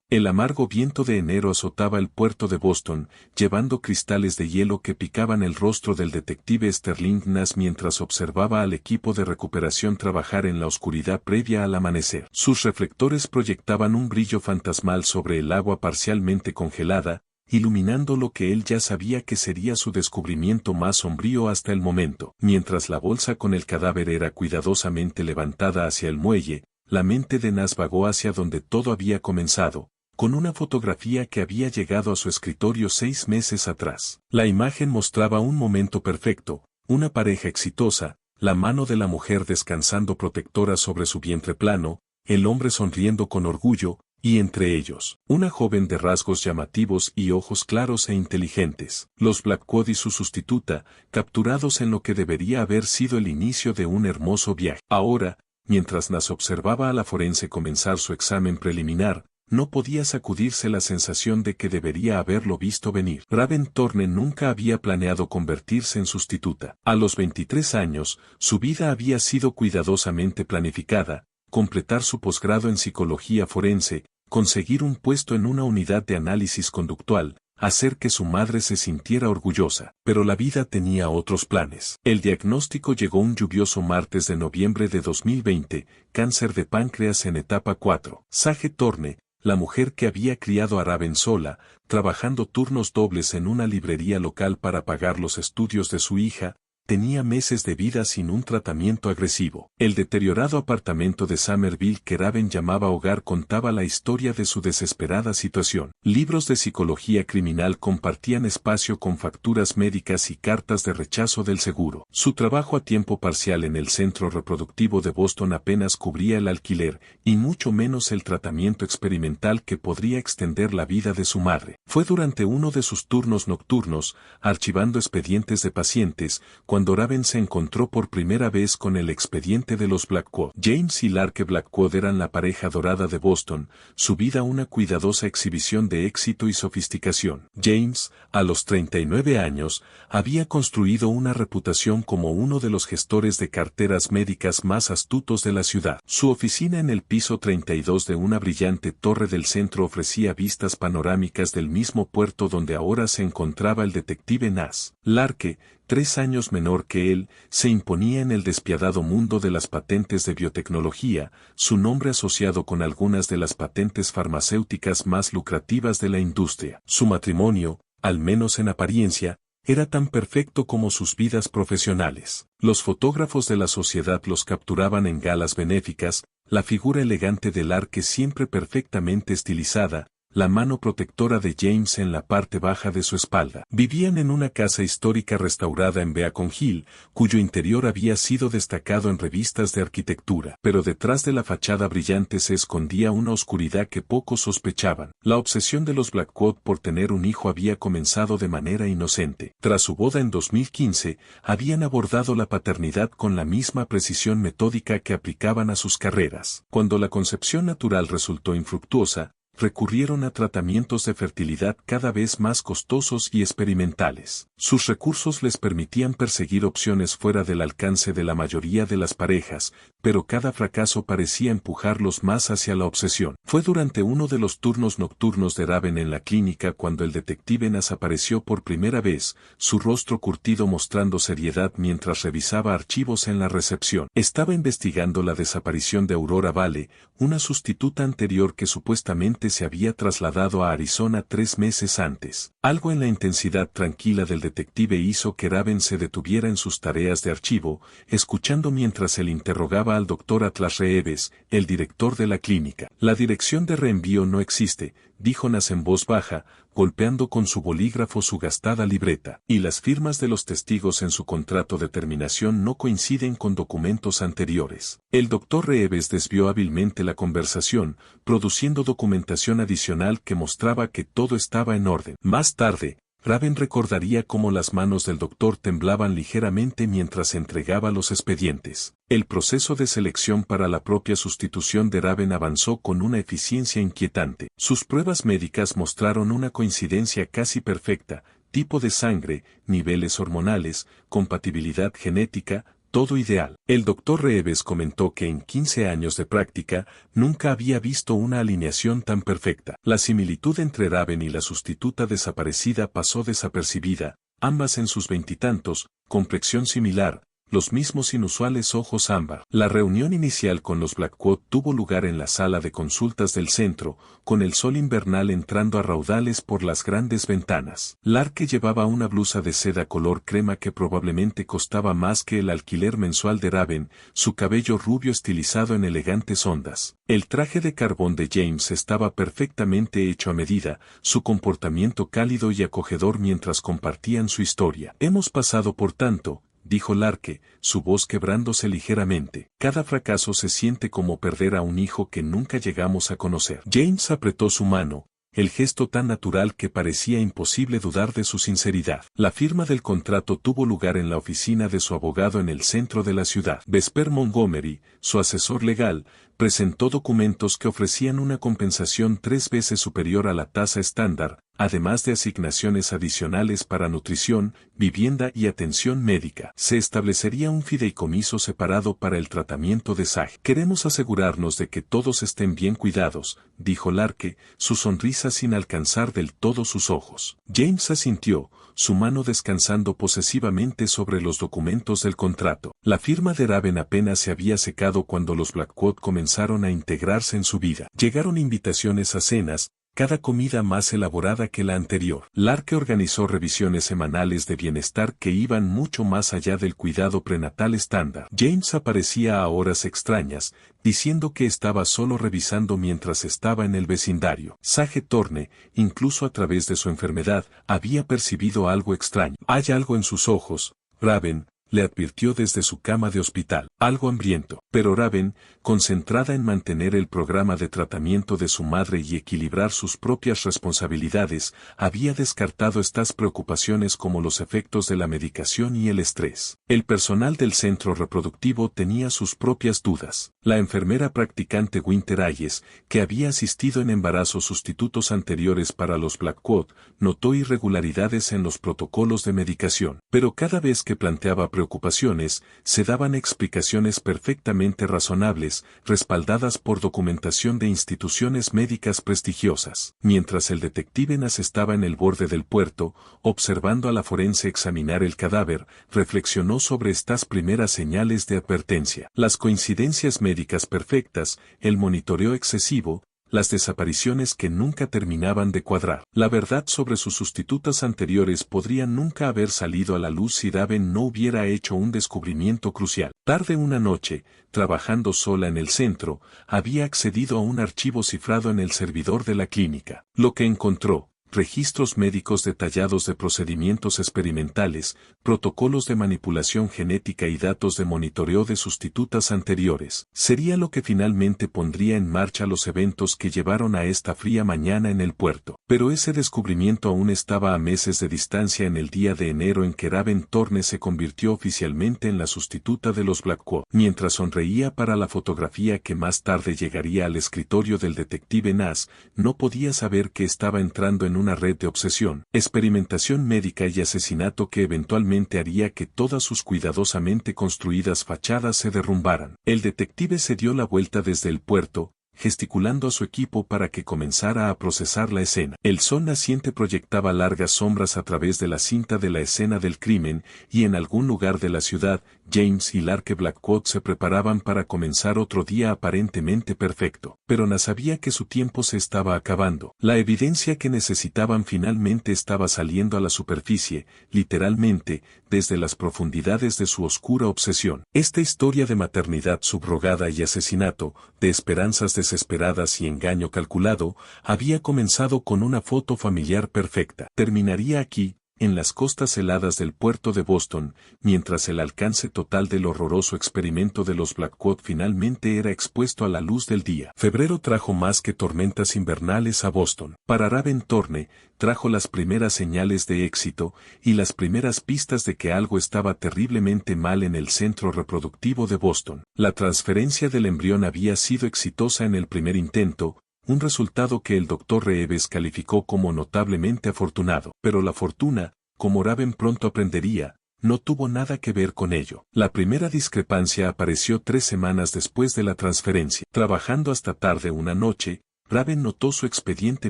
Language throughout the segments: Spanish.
El amargo viento de enero azotaba el puerto de Boston, llevando cristales de hielo que picaban el rostro del detective Sterling Nash mientras observaba al equipo de recuperación trabajar en la oscuridad previa al amanecer. Sus reflectores proyectaban un brillo fantasmal sobre el agua parcialmente congelada, iluminando lo que él ya sabía que sería su descubrimiento más sombrío hasta el momento. Mientras la bolsa con el cadáver era cuidadosamente levantada hacia el muelle, la mente de Nash vagó hacia donde todo había comenzado, con una fotografía que había llegado a su escritorio 6 meses atrás. La imagen mostraba un momento perfecto, una pareja exitosa, la mano de la mujer descansando protectora sobre su vientre plano, el hombre sonriendo con orgullo, y entre ellos, una joven de rasgos llamativos y ojos claros e inteligentes. Los Blackwood y su sustituta, capturados en lo que debería haber sido el inicio de un hermoso viaje. Ahora, mientras Nash observaba a la forense comenzar su examen preliminar, no podía sacudirse la sensación de que debería haberlo visto venir. Raven Thorne nunca había planeado convertirse en sustituta. A los 23 años, su vida había sido cuidadosamente planificada: completar su posgrado en psicología forense, conseguir un puesto en una unidad de análisis conductual, hacer que su madre se sintiera orgullosa. Pero la vida tenía otros planes. El diagnóstico llegó un lluvioso martes de noviembre de 2020, cáncer de páncreas en etapa 4. Sage Thorne, la mujer que había criado a Raven sola, trabajando turnos dobles en una librería local para pagar los estudios de su hija, tenía meses de vida sin un tratamiento agresivo. El deteriorado apartamento de Somerville que Raven llamaba hogar contaba la historia de su desesperada situación. Libros de psicología criminal compartían espacio con facturas médicas y cartas de rechazo del seguro. Su trabajo a tiempo parcial en el centro reproductivo de Boston apenas cubría el alquiler, y mucho menos el tratamiento experimental que podría extender la vida de su madre. Fue durante uno de sus turnos nocturnos, archivando expedientes de pacientes, cuando Raven se encontró por primera vez con el expediente de los Blackwood. James y Larke Blackwood eran la pareja dorada de Boston, su vida una cuidadosa exhibición de éxito y sofisticación. James, a los 39 años, había construido una reputación como uno de los gestores de carteras médicas más astutos de la ciudad. Su oficina en el piso 32 de una brillante torre del centro ofrecía vistas panorámicas del mismo puerto donde ahora se encontraba el detective Nash. Larke, 3 años menor que él, se imponía en el despiadado mundo de las patentes de biotecnología, su nombre asociado con algunas de las patentes farmacéuticas más lucrativas de la industria. Su matrimonio, al menos en apariencia, era tan perfecto como sus vidas profesionales. Los fotógrafos de la sociedad los capturaban en galas benéficas, la figura elegante de Larke siempre perfectamente estilizada, la mano protectora de James en la parte baja de su espalda. Vivían en una casa histórica restaurada en Beacon Hill, cuyo interior había sido destacado en revistas de arquitectura. Pero detrás de la fachada brillante se escondía una oscuridad que pocos sospechaban. La obsesión de los Blackwood por tener un hijo había comenzado de manera inocente. Tras su boda en 2015, habían abordado la paternidad con la misma precisión metódica que aplicaban a sus carreras. Cuando la concepción natural resultó infructuosa, recurrieron a tratamientos de fertilidad cada vez más costosos y experimentales. Sus recursos les permitían perseguir opciones fuera del alcance de la mayoría de las parejas, pero cada fracaso parecía empujarlos más hacia la obsesión. Fue durante uno de los turnos nocturnos de Raven en la clínica cuando el detective Nash apareció por primera vez, su rostro curtido mostrando seriedad mientras revisaba archivos en la recepción. Estaba investigando la desaparición de Aurora Vale, una sustituta anterior que supuestamente se había trasladado a Arizona 3 meses antes. Algo en la intensidad tranquila del detective hizo que Raven se detuviera en sus tareas de archivo, escuchando mientras él interrogaba al Dr. Atlas Reeves, el director de la clínica. La dirección de reenvío no existe, dijo Nash en voz baja, golpeando con su bolígrafo su gastada libreta. Y las firmas de los testigos en su contrato de terminación no coinciden con documentos anteriores. El Dr. Reeves desvió hábilmente la conversación, produciendo documentación adicional que mostraba que todo estaba en orden. Más tarde, Raven recordaría cómo las manos del doctor temblaban ligeramente mientras entregaba los expedientes. El proceso de selección para la propia sustitución de Raven avanzó con una eficiencia inquietante. Sus pruebas médicas mostraron una coincidencia casi perfecta: tipo de sangre, niveles hormonales, compatibilidad genética, todo ideal. El doctor Reeves comentó que en 15 años de práctica nunca había visto una alineación tan perfecta. La similitud entre Raven y la sustituta desaparecida pasó desapercibida, ambas en sus veintitantos, complexión similar, los mismos inusuales ojos ámbar. La reunión inicial con los Blackwood tuvo lugar en la sala de consultas del centro, con el sol invernal entrando a raudales por las grandes ventanas. Larke llevaba una blusa de seda color crema que probablemente costaba más que el alquiler mensual de Raven, su cabello rubio estilizado en elegantes ondas. El traje de carbón de James estaba perfectamente hecho a medida, su comportamiento cálido y acogedor mientras compartían su historia. Hemos pasado por tanto, dijo Larke, su voz quebrándose ligeramente. Cada fracaso se siente como perder a un hijo que nunca llegamos a conocer. James apretó su mano, el gesto tan natural que parecía imposible dudar de su sinceridad. La firma del contrato tuvo lugar en la oficina de su abogado en el centro de la ciudad. Vesper Montgomery, su asesor legal, presentó documentos que ofrecían una compensación 3 veces superior a la tasa estándar, además de asignaciones adicionales para nutrición, vivienda y atención médica. Se establecería un fideicomiso separado para el tratamiento de Sage. Queremos asegurarnos de que todos estén bien cuidados, dijo Larke, su sonrisa sin alcanzar del todo sus ojos. James asintió, su mano descansando posesivamente sobre los documentos del contrato. La firma de Raven apenas se había secado cuando los Blackwood comenzaron a integrarse en su vida. Llegaron invitaciones a cenas, cada comida más elaborada que la anterior. Larke organizó revisiones semanales de bienestar que iban mucho más allá del cuidado prenatal estándar. James aparecía a horas extrañas, diciendo que estaba solo revisando mientras estaba en el vecindario. Sage Thorne, incluso a través de su enfermedad, había percibido algo extraño. Hay algo en sus ojos, Raven, le advirtió desde su cama de hospital, algo hambriento. Pero Raven, concentrada en mantener el programa de tratamiento de su madre y equilibrar sus propias responsabilidades, había descartado estas preocupaciones como los efectos de la medicación y el estrés. El personal del centro reproductivo tenía sus propias dudas. La enfermera practicante Winter Hayes, que había asistido en embarazos sustitutos anteriores para los Blackwood, notó irregularidades en los protocolos de medicación. Pero cada vez que planteaba preocupaciones, se daban explicaciones perfectamente razonables, respaldadas por documentación de instituciones médicas prestigiosas. Mientras el detective Nas estaba en el borde del puerto, observando a la forense examinar el cadáver, reflexionó sobre estas primeras señales de advertencia. Las coincidencias médicas perfectas, el monitoreo excesivo, las desapariciones que nunca terminaban de cuadrar. La verdad sobre sus sustitutas anteriores podría nunca haber salido a la luz si Raven no hubiera hecho un descubrimiento crucial. Tarde una noche, trabajando sola en el centro, había accedido a un archivo cifrado en el servidor de la clínica. Lo que encontró: registros médicos detallados de procedimientos experimentales, protocolos de manipulación genética y datos de monitoreo de sustitutas anteriores. Sería lo que finalmente pondría en marcha los eventos que llevaron a esta fría mañana en el puerto. Pero ese descubrimiento aún estaba a meses de distancia en el día de enero en que Raven Thorne se convirtió oficialmente en la sustituta de los Blackwood. Mientras sonreía para la fotografía que más tarde llegaría al escritorio del detective Nas, no podía saber que estaba entrando en una red de obsesión, experimentación médica y asesinato que eventualmente haría que todas sus cuidadosamente construidas fachadas se derrumbaran. El detective se dio la vuelta desde el puerto, gesticulando a su equipo para que comenzara a procesar la escena. El sol naciente proyectaba largas sombras a través de la cinta de la escena del crimen, y en algún lugar de la ciudad, James y Larke Blackwood se preparaban para comenzar otro día aparentemente perfecto. Pero Nas sabía que su tiempo se estaba acabando. La evidencia que necesitaban finalmente estaba saliendo a la superficie, literalmente, desde las profundidades de su oscura obsesión. Esta historia de maternidad subrogada y asesinato, de esperanzas desesperadas y engaño calculado, había comenzado con una foto familiar perfecta. Terminaría aquí, en las costas heladas del puerto de Boston, mientras el alcance total del horroroso experimento de los Blackwood finalmente era expuesto a la luz del día. Febrero trajo más que tormentas invernales a Boston. Para Raven Thorne, trajo las primeras señales de éxito y las primeras pistas de que algo estaba terriblemente mal en el centro reproductivo de Boston. La transferencia del embrión había sido exitosa en el primer intento, un resultado que el Dr. Reeves calificó como notablemente afortunado. Pero la fortuna, como Raven pronto aprendería, no tuvo nada que ver con ello. La primera discrepancia apareció 3 semanas después de la transferencia. Trabajando hasta tarde una noche, Raven notó su expediente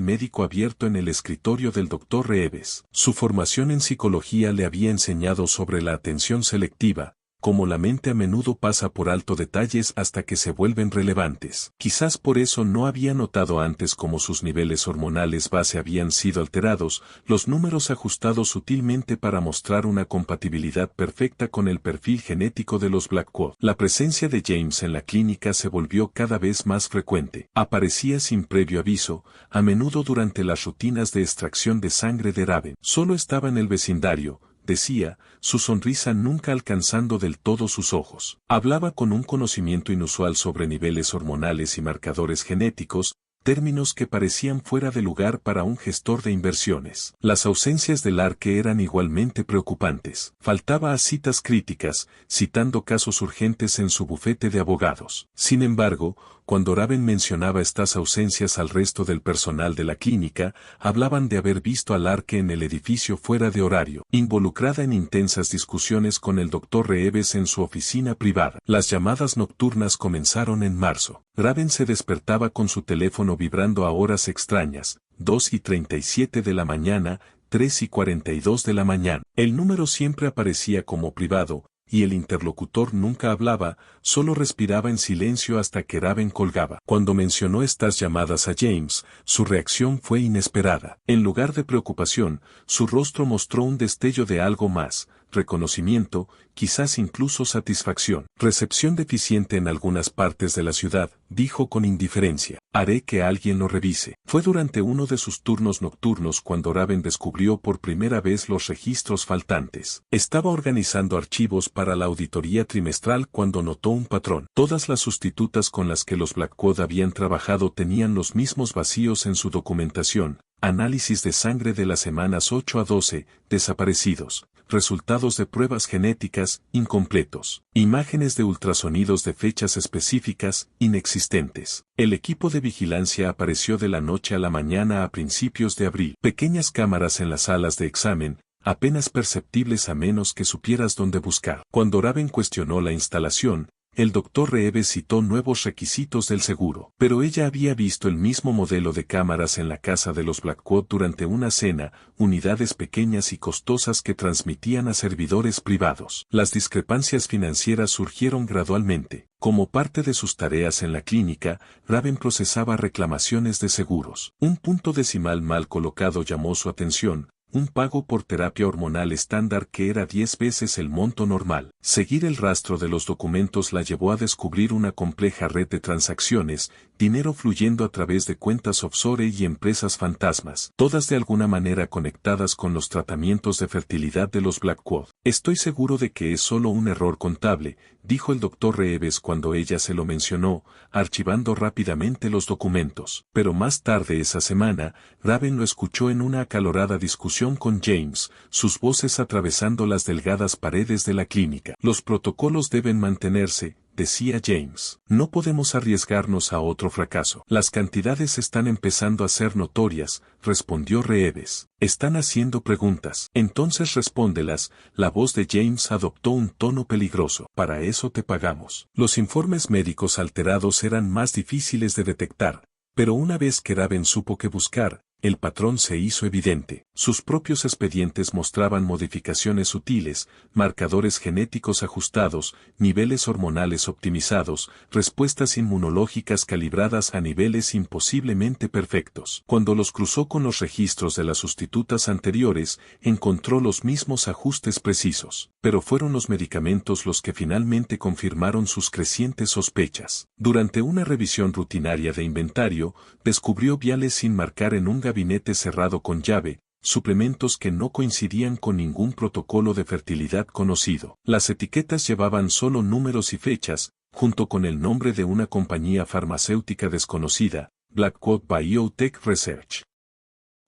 médico abierto en el escritorio del Dr. Reeves. Su formación en psicología le había enseñado sobre la atención selectiva, como la mente a menudo pasa por alto detalles hasta que se vuelven relevantes. Quizás por eso no había notado antes cómo sus niveles hormonales base habían sido alterados, los números ajustados sutilmente para mostrar una compatibilidad perfecta con el perfil genético de los Blackwood. La presencia de James en la clínica se volvió cada vez más frecuente. Aparecía sin previo aviso, a menudo durante las rutinas de extracción de sangre de Raven. Solo estaba en el vecindario, decía, su sonrisa nunca alcanzando del todo sus ojos. Hablaba con un conocimiento inusual sobre niveles hormonales y marcadores genéticos, términos que parecían fuera de lugar para un gestor de inversiones. Las ausencias del Arque eran igualmente preocupantes. Faltaba a citas críticas, citando casos urgentes en su bufete de abogados. Sin embargo, cuando Raven mencionaba estas ausencias al resto del personal de la clínica, hablaban de haber visto al Arque en el edificio fuera de horario, involucrada en intensas discusiones con el Dr. Reeves en su oficina privada. Las llamadas nocturnas comenzaron en marzo. Raven se despertaba con su teléfono vibrando a horas extrañas, 2:37 de la mañana, 3:42 de la mañana. El número siempre aparecía como privado, y el interlocutor nunca hablaba, solo respiraba en silencio hasta que Raven colgaba. Cuando mencionó estas llamadas a James, su reacción fue inesperada. En lugar de preocupación, su rostro mostró un destello de algo más, reconocimiento, quizás incluso satisfacción. Recepción deficiente en algunas partes de la ciudad, dijo con indiferencia. Haré que alguien lo revise. Fue durante uno de sus turnos nocturnos cuando Raven descubrió por primera vez los registros faltantes. Estaba organizando archivos para la auditoría trimestral cuando notó un patrón. Todas las sustitutas con las que los Blackwood habían trabajado tenían los mismos vacíos en su documentación. Análisis de sangre de las semanas 8 a 12, desaparecidos. Resultados de pruebas genéticas, incompletos. Imágenes de ultrasonidos de fechas específicas, inexistentes. El equipo de vigilancia apareció de la noche a la mañana a principios de abril. Pequeñas cámaras en las salas de examen, apenas perceptibles a menos que supieras dónde buscar. Cuando Raven cuestionó la instalación, el Dr. Reeves citó nuevos requisitos del seguro, pero ella había visto el mismo modelo de cámaras en la casa de los Blackwood durante una cena, unidades pequeñas y costosas que transmitían a servidores privados. Las discrepancias financieras surgieron gradualmente. Como parte de sus tareas en la clínica, Raven procesaba reclamaciones de seguros. Un punto decimal mal colocado llamó su atención. Un pago por terapia hormonal estándar que era 10 veces el monto normal. Seguir el rastro de los documentos la llevó a descubrir una compleja red de transacciones, dinero fluyendo a través de cuentas offshore y empresas fantasmas, todas de alguna manera conectadas con los tratamientos de fertilidad de los Blackwood. Estoy seguro de que es solo un error contable, dijo el Dr. Reeves cuando ella se lo mencionó, archivando rápidamente los documentos. Pero más tarde esa semana, Raven lo escuchó en una acalorada discusión con James, sus voces atravesando las delgadas paredes de la clínica. Los protocolos deben mantenerse, decía James. No podemos arriesgarnos a otro fracaso. Las cantidades están empezando a ser notorias, respondió Reeves. Están haciendo preguntas. Entonces respóndelas. La voz de James adoptó un tono peligroso. Para eso te pagamos. Los informes médicos alterados eran más difíciles de detectar, pero una vez que Raven supo qué buscar, el patrón se hizo evidente. Sus propios expedientes mostraban modificaciones sutiles, marcadores genéticos ajustados, niveles hormonales optimizados, respuestas inmunológicas calibradas a niveles imposiblemente perfectos. Cuando los cruzó con los registros de las sustitutas anteriores, encontró los mismos ajustes precisos. Pero fueron los medicamentos los que finalmente confirmaron sus crecientes sospechas. Durante una revisión rutinaria de inventario, descubrió viales sin marcar en un gabinete cerrado con llave, suplementos que no coincidían con ningún protocolo de fertilidad conocido. Las etiquetas llevaban solo números y fechas, junto con el nombre de una compañía farmacéutica desconocida, Blackwood Biotech Research.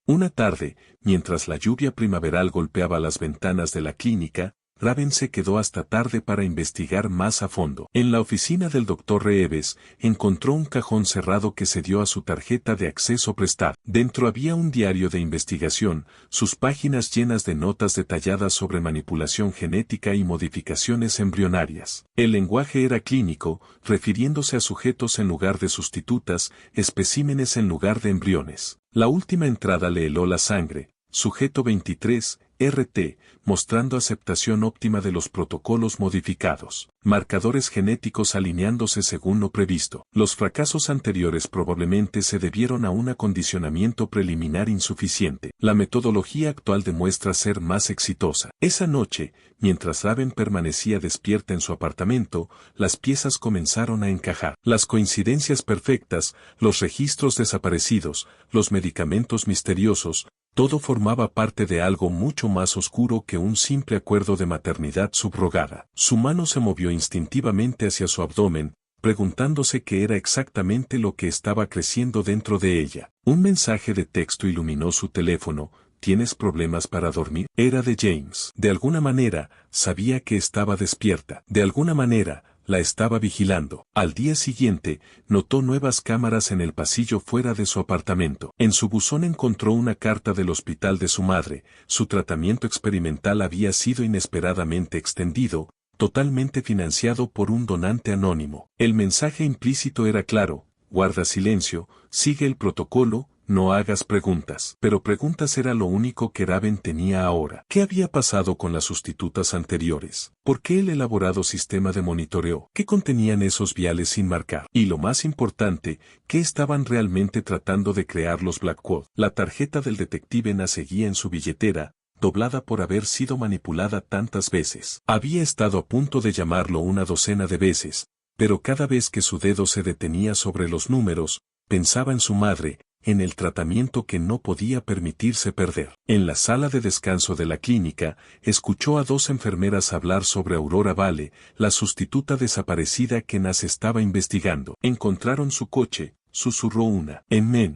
Una tarde, mientras la lluvia primaveral golpeaba las ventanas de la clínica, Raven se quedó hasta tarde para investigar más a fondo. En la oficina del Dr. Reeves, encontró un cajón cerrado que se dio a su tarjeta de acceso prestada. Dentro había un diario de investigación, sus páginas llenas de notas detalladas sobre manipulación genética y modificaciones embrionarias. El lenguaje era clínico, refiriéndose a sujetos en lugar de sustitutas, especímenes en lugar de embriones. La última entrada le heló la sangre. Sujeto 23, RT, mostrando aceptación óptima de los protocolos modificados. Marcadores genéticos alineándose según lo previsto. Los fracasos anteriores probablemente se debieron a un acondicionamiento preliminar insuficiente. La metodología actual demuestra ser más exitosa. Esa noche, mientras Raven permanecía despierta en su apartamento, las piezas comenzaron a encajar. Las coincidencias perfectas, los registros desaparecidos, los medicamentos misteriosos, todo formaba parte de algo mucho más oscuro que un simple acuerdo de maternidad subrogada. Su mano se movió instintivamente hacia su abdomen, preguntándose qué era exactamente lo que estaba creciendo dentro de ella. Un mensaje de texto iluminó su teléfono. ¿Tienes problemas para dormir? Era de James. De alguna manera, sabía que estaba despierta. De alguna manera, la estaba vigilando. Al día siguiente, notó nuevas cámaras en el pasillo fuera de su apartamento. En su buzón encontró una carta del hospital de su madre. Su tratamiento experimental había sido inesperadamente extendido, totalmente financiado por un donante anónimo. El mensaje implícito era claro: guarda silencio, sigue el protocolo, no hagas preguntas. Pero preguntas era lo único que Raven tenía ahora. ¿Qué había pasado con las sustitutas anteriores? ¿Por qué el elaborado sistema de monitoreo? ¿Qué contenían esos viales sin marcar? Y lo más importante, ¿qué estaban realmente tratando de crear los Blackwood? La tarjeta del detective Na seguía en su billetera, doblada por haber sido manipulada tantas veces. Había estado a punto de llamarlo una docena de veces, pero cada vez que su dedo se detenía sobre los números, pensaba en su madre, en el tratamiento que no podía permitirse perder. En la sala de descanso de la clínica, escuchó a dos enfermeras hablar sobre Aurora Vale, la sustituta desaparecida que Nas estaba investigando. Encontraron su coche, susurró una.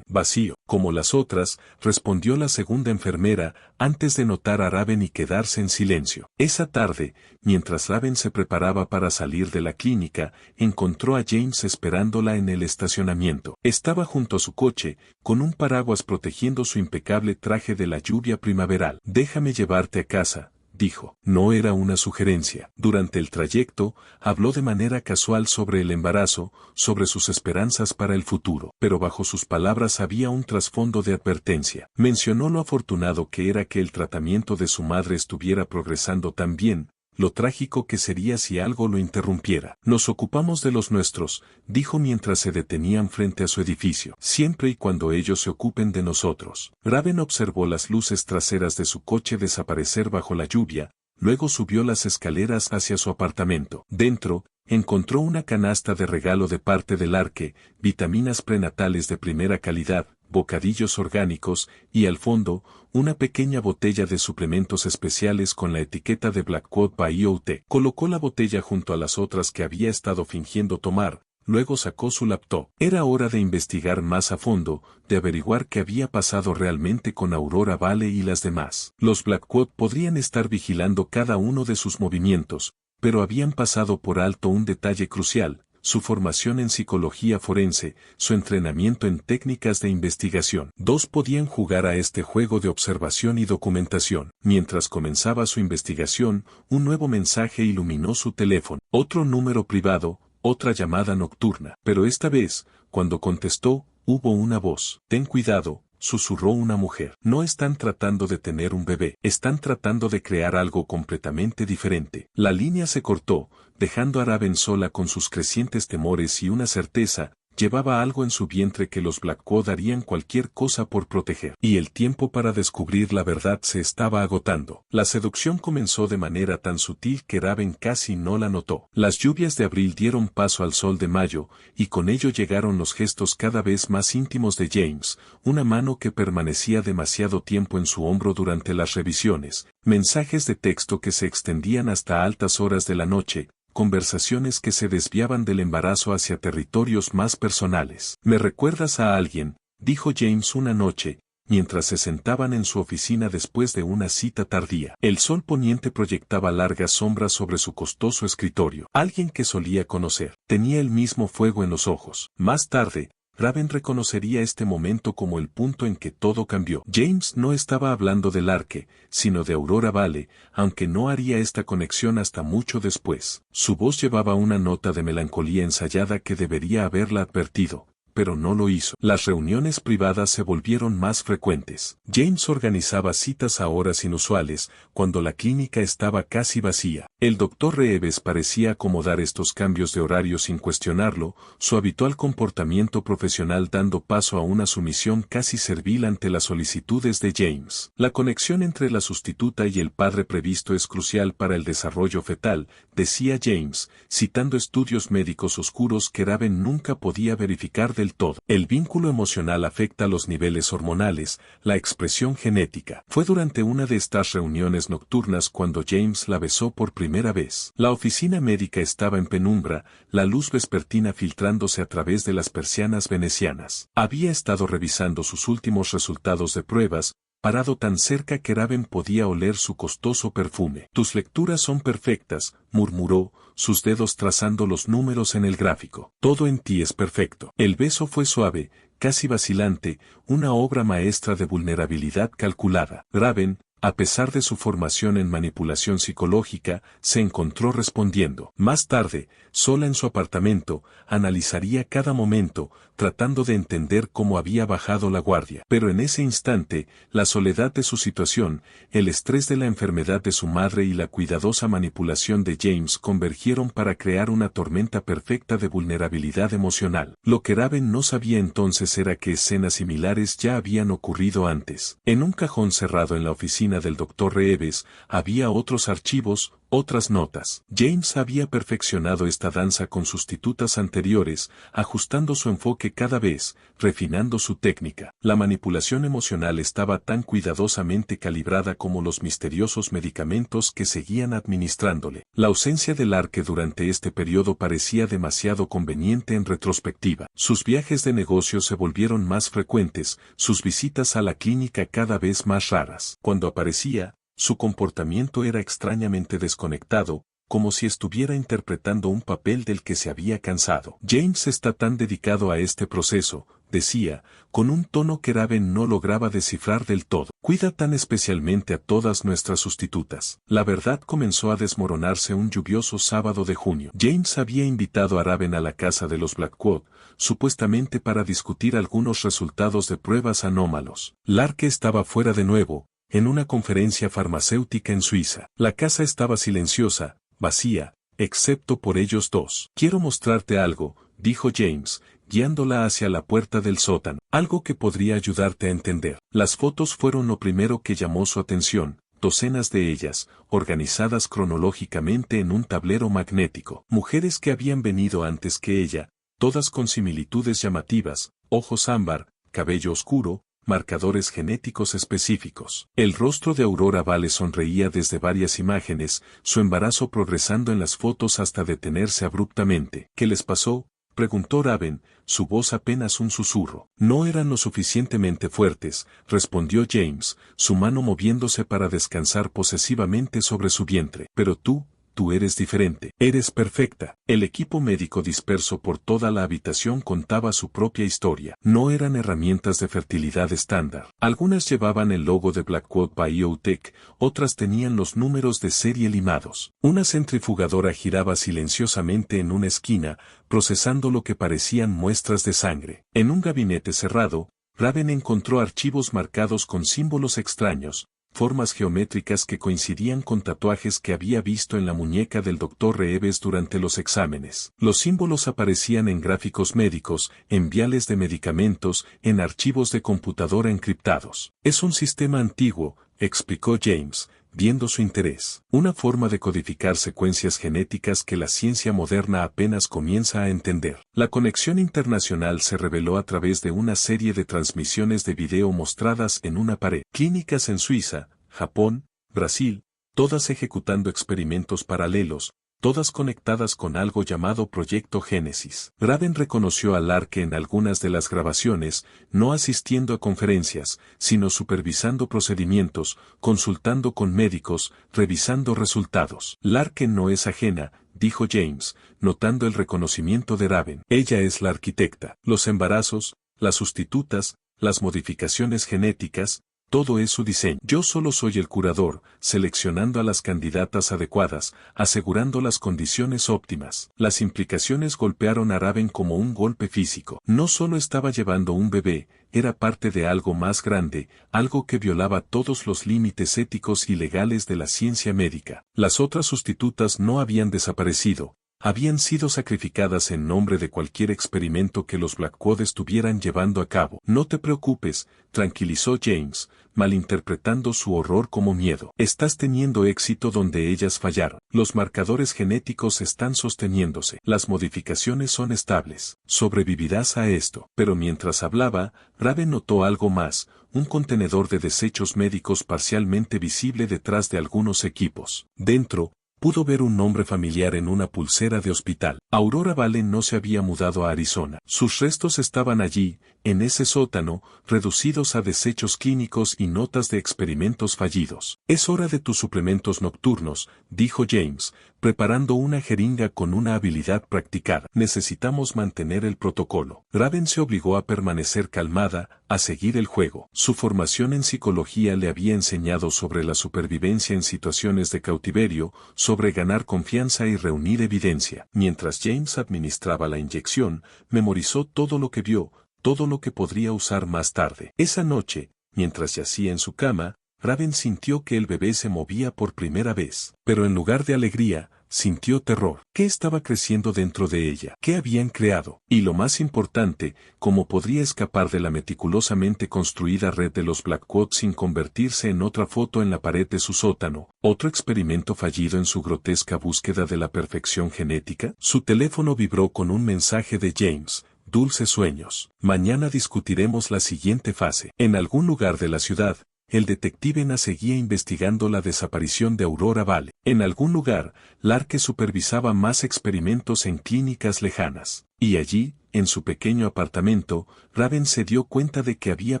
Vacío. Como las otras, respondió la segunda enfermera, antes de notar a Raven y quedarse en silencio. Esa tarde, mientras Raven se preparaba para salir de la clínica, encontró a James esperándola en el estacionamiento. Estaba junto a su coche, con un paraguas protegiendo su impecable traje de la lluvia primaveral. Déjame llevarte a casa, dijo. No era una sugerencia. Durante el trayecto, habló de manera casual sobre el embarazo, sobre sus esperanzas para el futuro, pero bajo sus palabras había un trasfondo de advertencia. Mencionó lo afortunado que era que el tratamiento de su madre estuviera progresando tan bien, lo trágico que sería si algo lo interrumpiera. Nos ocupamos de los nuestros, dijo mientras se detenían frente a su edificio, siempre y cuando ellos se ocupen de nosotros. Raven observó las luces traseras de su coche desaparecer bajo la lluvia, luego subió las escaleras hacia su apartamento. Dentro, encontró una canasta de regalo de parte del Arque, vitaminas prenatales de primera calidad, bocadillos orgánicos, y al fondo, una pequeña botella de suplementos especiales con la etiqueta de Blackwood BioT. Colocó la botella junto a las otras que había estado fingiendo tomar, luego sacó su laptop. Era hora de investigar más a fondo, de averiguar qué había pasado realmente con Aurora Vale y las demás. Los Blackwood podrían estar vigilando cada uno de sus movimientos, pero habían pasado por alto un detalle crucial: su formación en psicología forense, su entrenamiento en técnicas de investigación. Dos podían jugar a este juego de observación y documentación. Mientras comenzaba su investigación, un nuevo mensaje iluminó su teléfono. Otro número privado, otra llamada nocturna. Pero esta vez, cuando contestó, hubo una voz. Ten cuidado, susurró una mujer. No están tratando de tener un bebé, están tratando de crear algo completamente diferente. La línea se cortó, dejando a Raven sola con sus crecientes temores y una certeza: llevaba algo en su vientre que los Blackwood harían cualquier cosa por proteger. Y el tiempo para descubrir la verdad se estaba agotando. La seducción comenzó de manera tan sutil que Raven casi no la notó. Las lluvias de abril dieron paso al sol de mayo, y con ello llegaron los gestos cada vez más íntimos de James, una mano que permanecía demasiado tiempo en su hombro durante las revisiones, mensajes de texto que se extendían hasta altas horas de la noche, conversaciones que se desviaban del embarazo hacia territorios más personales. «¿Me recuerdas a alguien?», dijo James una noche, mientras se sentaban en su oficina después de una cita tardía. El sol poniente proyectaba largas sombras sobre su costoso escritorio. Alguien que solía conocer. Tenía el mismo fuego en los ojos. Más tarde, Raven reconocería este momento como el punto en que todo cambió. James no estaba hablando del Arque, sino de Aurora Vale, aunque no haría esta conexión hasta mucho después. Su voz llevaba una nota de melancolía ensayada que debería haberla advertido, pero no lo hizo. Las reuniones privadas se volvieron más frecuentes. James organizaba citas a horas inusuales, cuando la clínica estaba casi vacía. El doctor Reeves parecía acomodar estos cambios de horario sin cuestionarlo, su habitual comportamiento profesional dando paso a una sumisión casi servil ante las solicitudes de James. La conexión entre la sustituta y el padre previsto es crucial para el desarrollo fetal, decía James, citando estudios médicos oscuros que Raven nunca podía verificar del todo. El vínculo emocional afecta los niveles hormonales, la expresión genética. Fue durante una de estas reuniones nocturnas cuando James la besó por primera vez. La oficina médica estaba en penumbra, la luz vespertina filtrándose a través de las persianas venecianas. Había estado revisando sus últimos resultados de pruebas, parado tan cerca que Raven podía oler su costoso perfume. Tus lecturas son perfectas, murmuró, sus dedos trazando los números en el gráfico. Todo en ti es perfecto. El beso fue suave, casi vacilante, una obra maestra de vulnerabilidad calculada. Raven, a pesar de su formación en manipulación psicológica, se encontró respondiendo. Más tarde, sola en su apartamento, analizaría cada momento, tratando de entender cómo había bajado la guardia. Pero en ese instante, la soledad de su situación, el estrés de la enfermedad de su madre y la cuidadosa manipulación de James convergieron para crear una tormenta perfecta de vulnerabilidad emocional. Lo que Raven no sabía entonces era que escenas similares ya habían ocurrido antes. En un cajón cerrado en la oficina del doctor Reeves, había otros archivos, otras notas. James había perfeccionado esta danza con sustitutas anteriores, ajustando su enfoque cada vez, refinando su técnica. La manipulación emocional estaba tan cuidadosamente calibrada como los misteriosos medicamentos que seguían administrándole. La ausencia del Arque durante este periodo parecía demasiado conveniente en retrospectiva. Sus viajes de negocio se volvieron más frecuentes, sus visitas a la clínica cada vez más raras. Cuando aparecía, su comportamiento era extrañamente desconectado, como si estuviera interpretando un papel del que se había cansado. James está tan dedicado a este proceso, decía, con un tono que Raven no lograba descifrar del todo. Cuida tan especialmente a todas nuestras sustitutas. La verdad comenzó a desmoronarse un lluvioso sábado de junio. James había invitado a Raven a la casa de los Blackwood, supuestamente para discutir algunos resultados de pruebas anómalos. Larke estaba fuera de nuevo, en una conferencia farmacéutica en Suiza. La casa estaba silenciosa, vacía, excepto por ellos dos. Quiero mostrarte algo, dijo James, guiándola hacia la puerta del sótano. Algo que podría ayudarte a entender. Las fotos fueron lo primero que llamó su atención, docenas de ellas, organizadas cronológicamente en un tablero magnético. Mujeres que habían venido antes que ella, todas con similitudes llamativas, ojos ámbar, cabello oscuro, marcadores genéticos específicos. El rostro de Aurora Vale sonreía desde varias imágenes, su embarazo progresando en las fotos hasta detenerse abruptamente. ¿Qué les pasó?, preguntó Raven, su voz apenas un susurro. No eran lo suficientemente fuertes, respondió James, su mano moviéndose para descansar posesivamente sobre su vientre. Pero tú eres diferente. Eres perfecta. El equipo médico disperso por toda la habitación contaba su propia historia. No eran herramientas de fertilidad estándar. Algunas llevaban el logo de Blackwood Biotech, otras tenían los números de serie limados. Una centrifugadora giraba silenciosamente en una esquina, procesando lo que parecían muestras de sangre. En un gabinete cerrado, Raven encontró archivos marcados con símbolos extraños, formas geométricas que coincidían con tatuajes que había visto en la muñeca del doctor Reeves durante los exámenes. Los símbolos aparecían en gráficos médicos, en viales de medicamentos, en archivos de computadora encriptados. Es un sistema antiguo, explicó James, viendo su interés. Una forma de codificar secuencias genéticas que la ciencia moderna apenas comienza a entender. La conexión internacional se reveló a través de una serie de transmisiones de video mostradas en una pared. Clínicas en Suiza, Japón, Brasil, todas ejecutando experimentos paralelos, todas conectadas con algo llamado Proyecto Génesis. Raven reconoció a Larke en algunas de las grabaciones, no asistiendo a conferencias, sino supervisando procedimientos, consultando con médicos, revisando resultados. Larke no es ajena, dijo James, notando el reconocimiento de Raven. Ella es la arquitecta. Los embarazos, las sustitutas, las modificaciones genéticas, todo es su diseño. Yo solo soy el curador, seleccionando a las candidatas adecuadas, asegurando las condiciones óptimas. Las implicaciones golpearon a Raven como un golpe físico. No solo estaba llevando un bebé, era parte de algo más grande, algo que violaba todos los límites éticos y legales de la ciencia médica. Las otras sustitutas no habían desaparecido. Habían sido sacrificadas en nombre de cualquier experimento que los Blackwood estuvieran llevando a cabo. No te preocupes, tranquilizó James, malinterpretando su horror como miedo. Estás teniendo éxito donde ellas fallaron. Los marcadores genéticos están sosteniéndose. Las modificaciones son estables. Sobrevivirás a esto. Pero mientras hablaba, Raven notó algo más, un contenedor de desechos médicos parcialmente visible detrás de algunos equipos. Dentro, pudo ver un nombre familiar en una pulsera de hospital. Aurora Vale no se había mudado a Arizona. Sus restos estaban allí, en ese sótano, reducidos a desechos clínicos y notas de experimentos fallidos. Es hora de tus suplementos nocturnos, dijo James, preparando una jeringa con una habilidad practicada. Necesitamos mantener el protocolo. Raven se obligó a permanecer calmada, a seguir el juego. Su formación en psicología le había enseñado sobre la supervivencia en situaciones de cautiverio, sobre ganar confianza y reunir evidencia. Mientras James administraba la inyección, memorizó todo lo que vio, todo lo que podría usar más tarde. Esa noche, mientras yacía en su cama, Raven sintió que el bebé se movía por primera vez. Pero en lugar de alegría, sintió terror. ¿Qué estaba creciendo dentro de ella? ¿Qué habían creado? Y lo más importante, ¿cómo podría escapar de la meticulosamente construida red de los Blackwood sin convertirse en otra foto en la pared de su sótano? ¿Otro experimento fallido en su grotesca búsqueda de la perfección genética? Su teléfono vibró con un mensaje de James. Dulces sueños. Mañana discutiremos la siguiente fase. En algún lugar de la ciudad, el detective Na seguía investigando la desaparición de Aurora Vale. En algún lugar, Larke supervisaba más experimentos en clínicas lejanas. Y allí, en su pequeño apartamento, Raven se dio cuenta de que había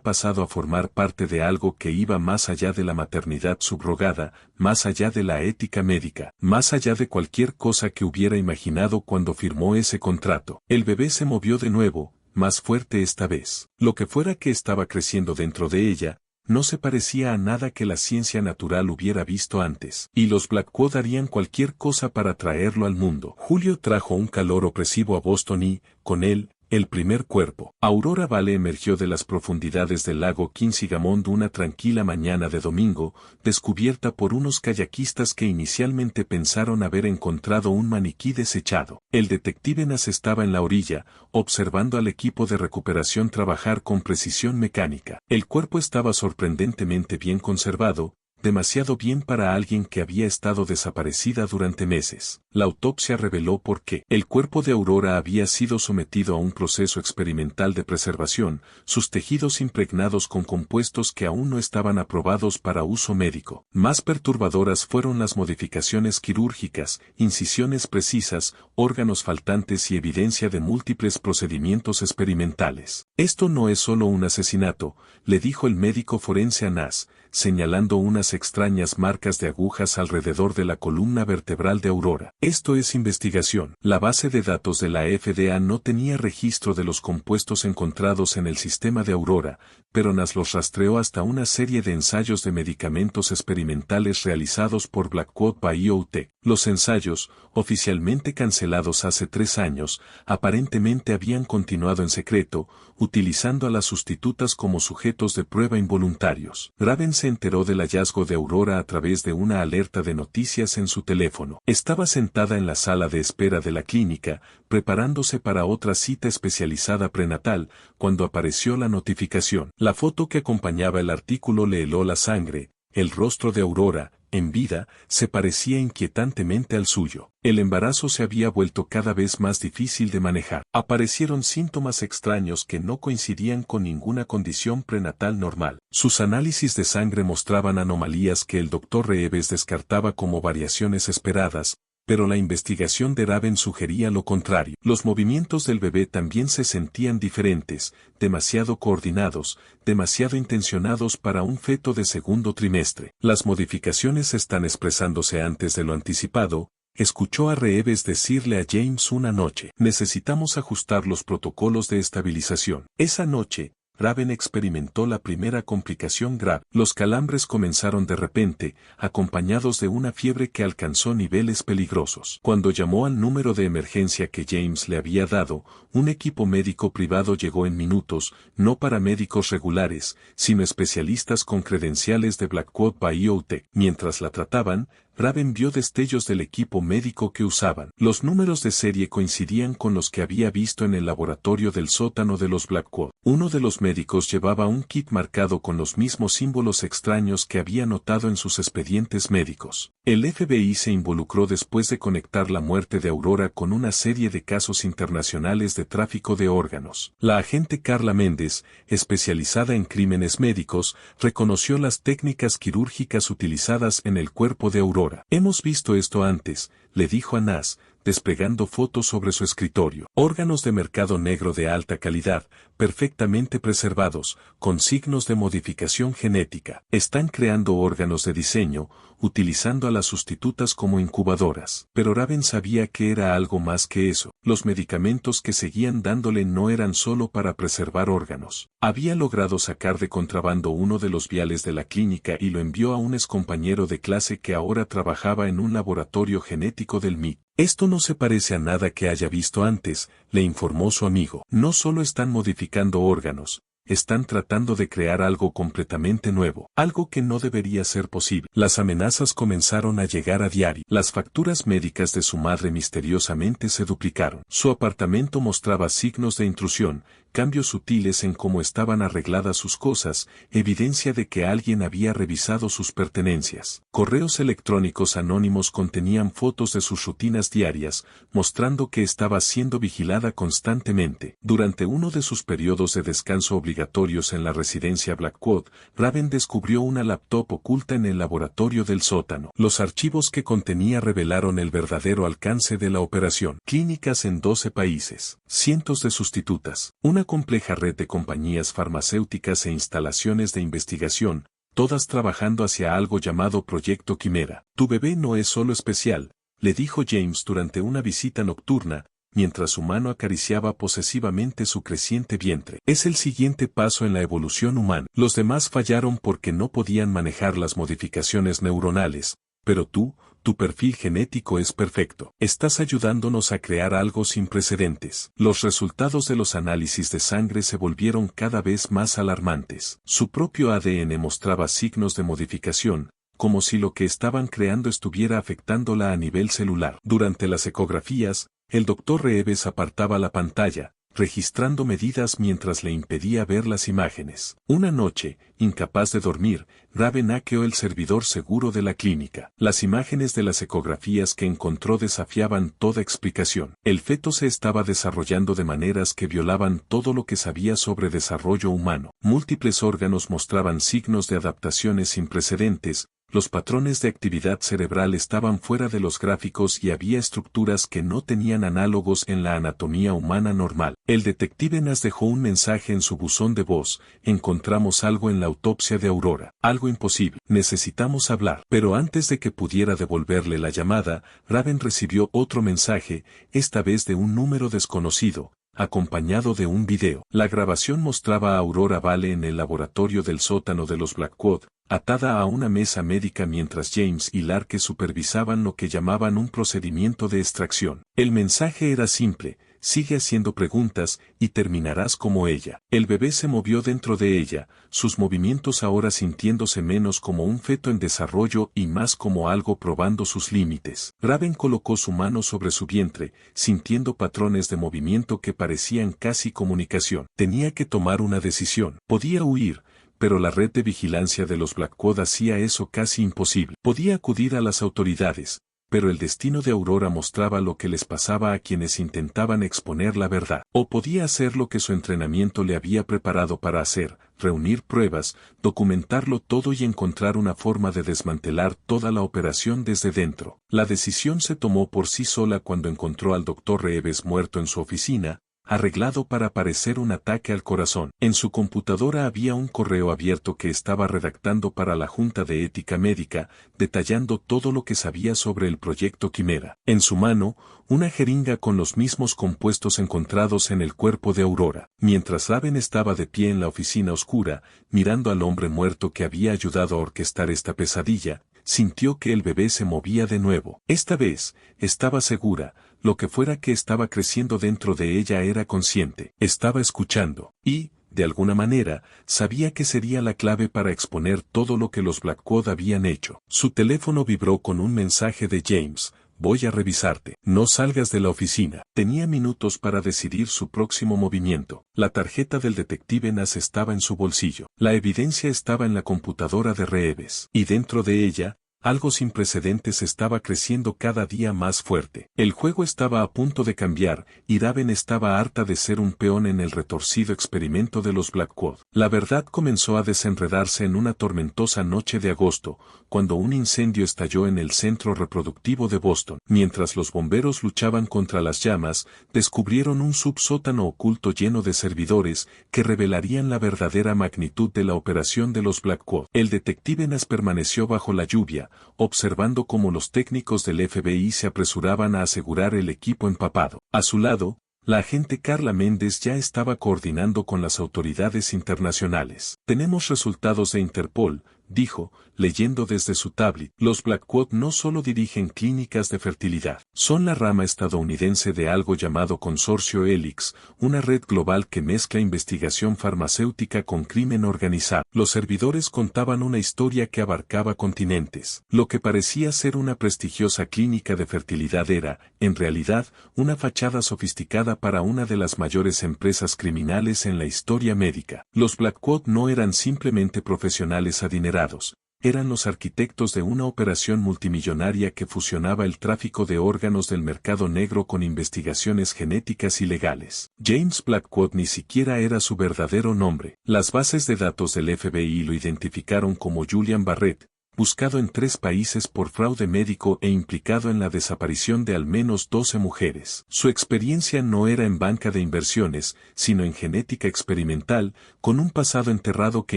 pasado a formar parte de algo que iba más allá de la maternidad subrogada, más allá de la ética médica, más allá de cualquier cosa que hubiera imaginado cuando firmó ese contrato. El bebé se movió de nuevo, más fuerte esta vez. Lo que fuera que estaba creciendo dentro de ella, no se parecía a nada que la ciencia natural hubiera visto antes, y los Blackwood harían cualquier cosa para traerlo al mundo. Julio trajo un calor opresivo a Boston y, con él, el primer cuerpo. Aurora Vale emergió de las profundidades del lago Quinsigamond una tranquila mañana de domingo, descubierta por unos kayakistas que inicialmente pensaron haber encontrado un maniquí desechado. El detective Nas estaba en la orilla, observando al equipo de recuperación trabajar con precisión mecánica. El cuerpo estaba sorprendentemente bien conservado, demasiado bien para alguien que había estado desaparecida durante meses. La autopsia reveló por qué. El cuerpo de Aurora había sido sometido a un proceso experimental de preservación, sus tejidos impregnados con compuestos que aún no estaban aprobados para uso médico. Más perturbadoras fueron las modificaciones quirúrgicas, incisiones precisas, órganos faltantes y evidencia de múltiples procedimientos experimentales. Esto no es solo un asesinato, le dijo el médico forense a Nas, señalando unas extrañas marcas de agujas alrededor de la columna vertebral de Aurora. Esto es investigación. La base de datos de la FDA no tenía registro de los compuestos encontrados en el sistema de Aurora, pero Nas los rastreó hasta una serie de ensayos de medicamentos experimentales realizados por Blackwood Biotech. Los ensayos, oficialmente cancelados hace 3 años, aparentemente habían continuado en secreto, utilizando a las sustitutas como sujetos de prueba involuntarios. Raven se enteró del hallazgo de Aurora a través de una alerta de noticias en su teléfono. Estaba sentada en la sala de espera de la clínica, preparándose para otra cita especializada prenatal, cuando apareció la notificación. La foto que acompañaba el artículo le heló la sangre. El rostro de Aurora, en vida, se parecía inquietantemente al suyo. El embarazo se había vuelto cada vez más difícil de manejar. Aparecieron síntomas extraños que no coincidían con ninguna condición prenatal normal. Sus análisis de sangre mostraban anomalías que el doctor Reeves descartaba como variaciones esperadas, pero la investigación de Raven sugería lo contrario. Los movimientos del bebé también se sentían diferentes, demasiado coordinados, demasiado intencionados para un feto de segundo trimestre. Las modificaciones están expresándose antes de lo anticipado, escuchó a Reeves decirle a James una noche. Necesitamos ajustar los protocolos de estabilización. Esa noche, Raven experimentó la primera complicación grave. Los calambres comenzaron de repente, acompañados de una fiebre que alcanzó niveles peligrosos. Cuando llamó al número de emergencia que James le había dado, un equipo médico privado llegó en minutos, no paramédicos regulares, sino especialistas con credenciales de Blackwood Biotech. Mientras la trataban, Raven vio destellos del equipo médico que usaban. Los números de serie coincidían con los que había visto en el laboratorio del sótano de los Blackwood. Uno de los médicos llevaba un kit marcado con los mismos símbolos extraños que había notado en sus expedientes médicos. El FBI se involucró después de conectar la muerte de Aurora con una serie de casos internacionales de tráfico de órganos. La agente Carla Méndez, especializada en crímenes médicos, reconoció las técnicas quirúrgicas utilizadas en el cuerpo de Aurora. Hemos visto esto antes, le dijo a Nas, desplegando fotos sobre su escritorio. Órganos de mercado negro de alta calidad, perfectamente preservados, con signos de modificación genética. Están creando órganos de diseño, utilizando a las sustitutas como incubadoras. Pero Raven sabía que era algo más que eso. Los medicamentos que seguían dándole no eran solo para preservar órganos. Había logrado sacar de contrabando uno de los viales de la clínica y lo envió a un excompañero de clase que ahora trabajaba en un laboratorio genético del MIT. Esto no se parece a nada que haya visto antes, le informó su amigo. No solo están modificando órganos, están tratando de crear algo completamente nuevo, algo que no debería ser posible. Las amenazas comenzaron a llegar a diario. Las facturas médicas de su madre misteriosamente se duplicaron. Su apartamento mostraba signos de intrusión, cambios sutiles en cómo estaban arregladas sus cosas, evidencia de que alguien había revisado sus pertenencias. Correos electrónicos anónimos contenían fotos de sus rutinas diarias, mostrando que estaba siendo vigilada constantemente. Durante uno de sus periodos de descanso obligatorios en la residencia Blackwood, Raven descubrió una laptop oculta en el laboratorio del sótano. Los archivos que contenía revelaron el verdadero alcance de la operación. Clínicas en 12 países, cientos de sustitutas, una compleja red de compañías farmacéuticas e instalaciones de investigación, todas trabajando hacia algo llamado Proyecto Quimera. Tu bebé no es solo especial, le dijo James durante una visita nocturna, mientras su mano acariciaba posesivamente su creciente vientre. Es el siguiente paso en la evolución humana. Los demás fallaron porque no podían manejar las modificaciones neuronales, pero tu perfil genético es perfecto. Estás ayudándonos a crear algo sin precedentes. Los resultados de los análisis de sangre se volvieron cada vez más alarmantes. Su propio ADN mostraba signos de modificación, como si lo que estaban creando estuviera afectándola a nivel celular. Durante las ecografías, el Dr. Reeves apartaba la pantalla, registrando medidas mientras le impedía ver las imágenes. Una noche, incapaz de dormir, Raven hackeó el servidor seguro de la clínica. Las imágenes de las ecografías que encontró desafiaban toda explicación. El feto se estaba desarrollando de maneras que violaban todo lo que sabía sobre desarrollo humano. Múltiples órganos mostraban signos de adaptaciones sin precedentes. Los patrones de actividad cerebral estaban fuera de los gráficos y había estructuras que no tenían análogos en la anatomía humana normal. El detective Nas dejó un mensaje en su buzón de voz: encontramos algo en la autopsia de Aurora. Algo imposible. Necesitamos hablar. Pero antes de que pudiera devolverle la llamada, Raven recibió otro mensaje, esta vez de un número desconocido, acompañado de un video. La grabación mostraba a Aurora Vale en el laboratorio del sótano de los Blackwood, atada a una mesa médica mientras James y Larke supervisaban lo que llamaban un procedimiento de extracción. El mensaje era simple: sigue haciendo preguntas y terminarás como ella. El bebé se movió dentro de ella, sus movimientos ahora sintiéndose menos como un feto en desarrollo y más como algo probando sus límites. Raven colocó su mano sobre su vientre, sintiendo patrones de movimiento que parecían casi comunicación. Tenía que tomar una decisión. Podía huir, pero la red de vigilancia de los Blackwood hacía eso casi imposible. Podía acudir a las autoridades, pero el destino de Aurora mostraba lo que les pasaba a quienes intentaban exponer la verdad. O podía hacer lo que su entrenamiento le había preparado para hacer: reunir pruebas, documentarlo todo y encontrar una forma de desmantelar toda la operación desde dentro. La decisión se tomó por sí sola cuando encontró al Dr. Reeves muerto en su oficina, arreglado para parecer un ataque al corazón. En su computadora había un correo abierto que estaba redactando para la Junta de Ética Médica, detallando todo lo que sabía sobre el proyecto Quimera. En su mano, una jeringa con los mismos compuestos encontrados en el cuerpo de Aurora. Mientras Raven estaba de pie en la oficina oscura, mirando al hombre muerto que había ayudado a orquestar esta pesadilla, sintió que el bebé se movía de nuevo. Esta vez, estaba segura, lo que fuera que estaba creciendo dentro de ella era consciente, estaba escuchando, y, de alguna manera, sabía que sería la clave para exponer todo lo que los Blackwood habían hecho. Su teléfono vibró con un mensaje de James: voy a revisarte. No salgas de la oficina. Tenía minutos para decidir su próximo movimiento. La tarjeta del detective Nas estaba en su bolsillo. La evidencia estaba en la computadora de Reeves. Y dentro de ella, algo sin precedentes estaba creciendo cada día más fuerte. El juego estaba a punto de cambiar, y Raven estaba harta de ser un peón en el retorcido experimento de los Blackwood. La verdad comenzó a desenredarse en una tormentosa noche de agosto, cuando un incendio estalló en el centro reproductivo de Boston. Mientras los bomberos luchaban contra las llamas, descubrieron un subsótano oculto lleno de servidores que revelarían la verdadera magnitud de la operación de los Blackwood. El detective Nas permaneció bajo la lluvia, observando cómo los técnicos del FBI se apresuraban a asegurar el equipo empapado. A su lado, la agente Carla Méndez ya estaba coordinando con las autoridades internacionales. Tenemos resultados de Interpol, dijo, leyendo desde su tablet. Los Blackwood no solo dirigen clínicas de fertilidad, son la rama estadounidense de algo llamado Consorcio Helix, una red global que mezcla investigación farmacéutica con crimen organizado. Los servidores contaban una historia que abarcaba continentes. Lo que parecía ser una prestigiosa clínica de fertilidad era, en realidad, una fachada sofisticada para una de las mayores empresas criminales en la historia médica. Los Blackwood no eran simplemente profesionales adinerados. Eran los arquitectos de una operación multimillonaria que fusionaba el tráfico de órganos del mercado negro con investigaciones genéticas ilegales. James Blackwood ni siquiera era su verdadero nombre. Las bases de datos del FBI lo identificaron como Julian Barrett, buscado en 3 países por fraude médico e implicado en la desaparición de al menos 12 mujeres. Su experiencia no era en banca de inversiones, sino en genética experimental, con un pasado enterrado que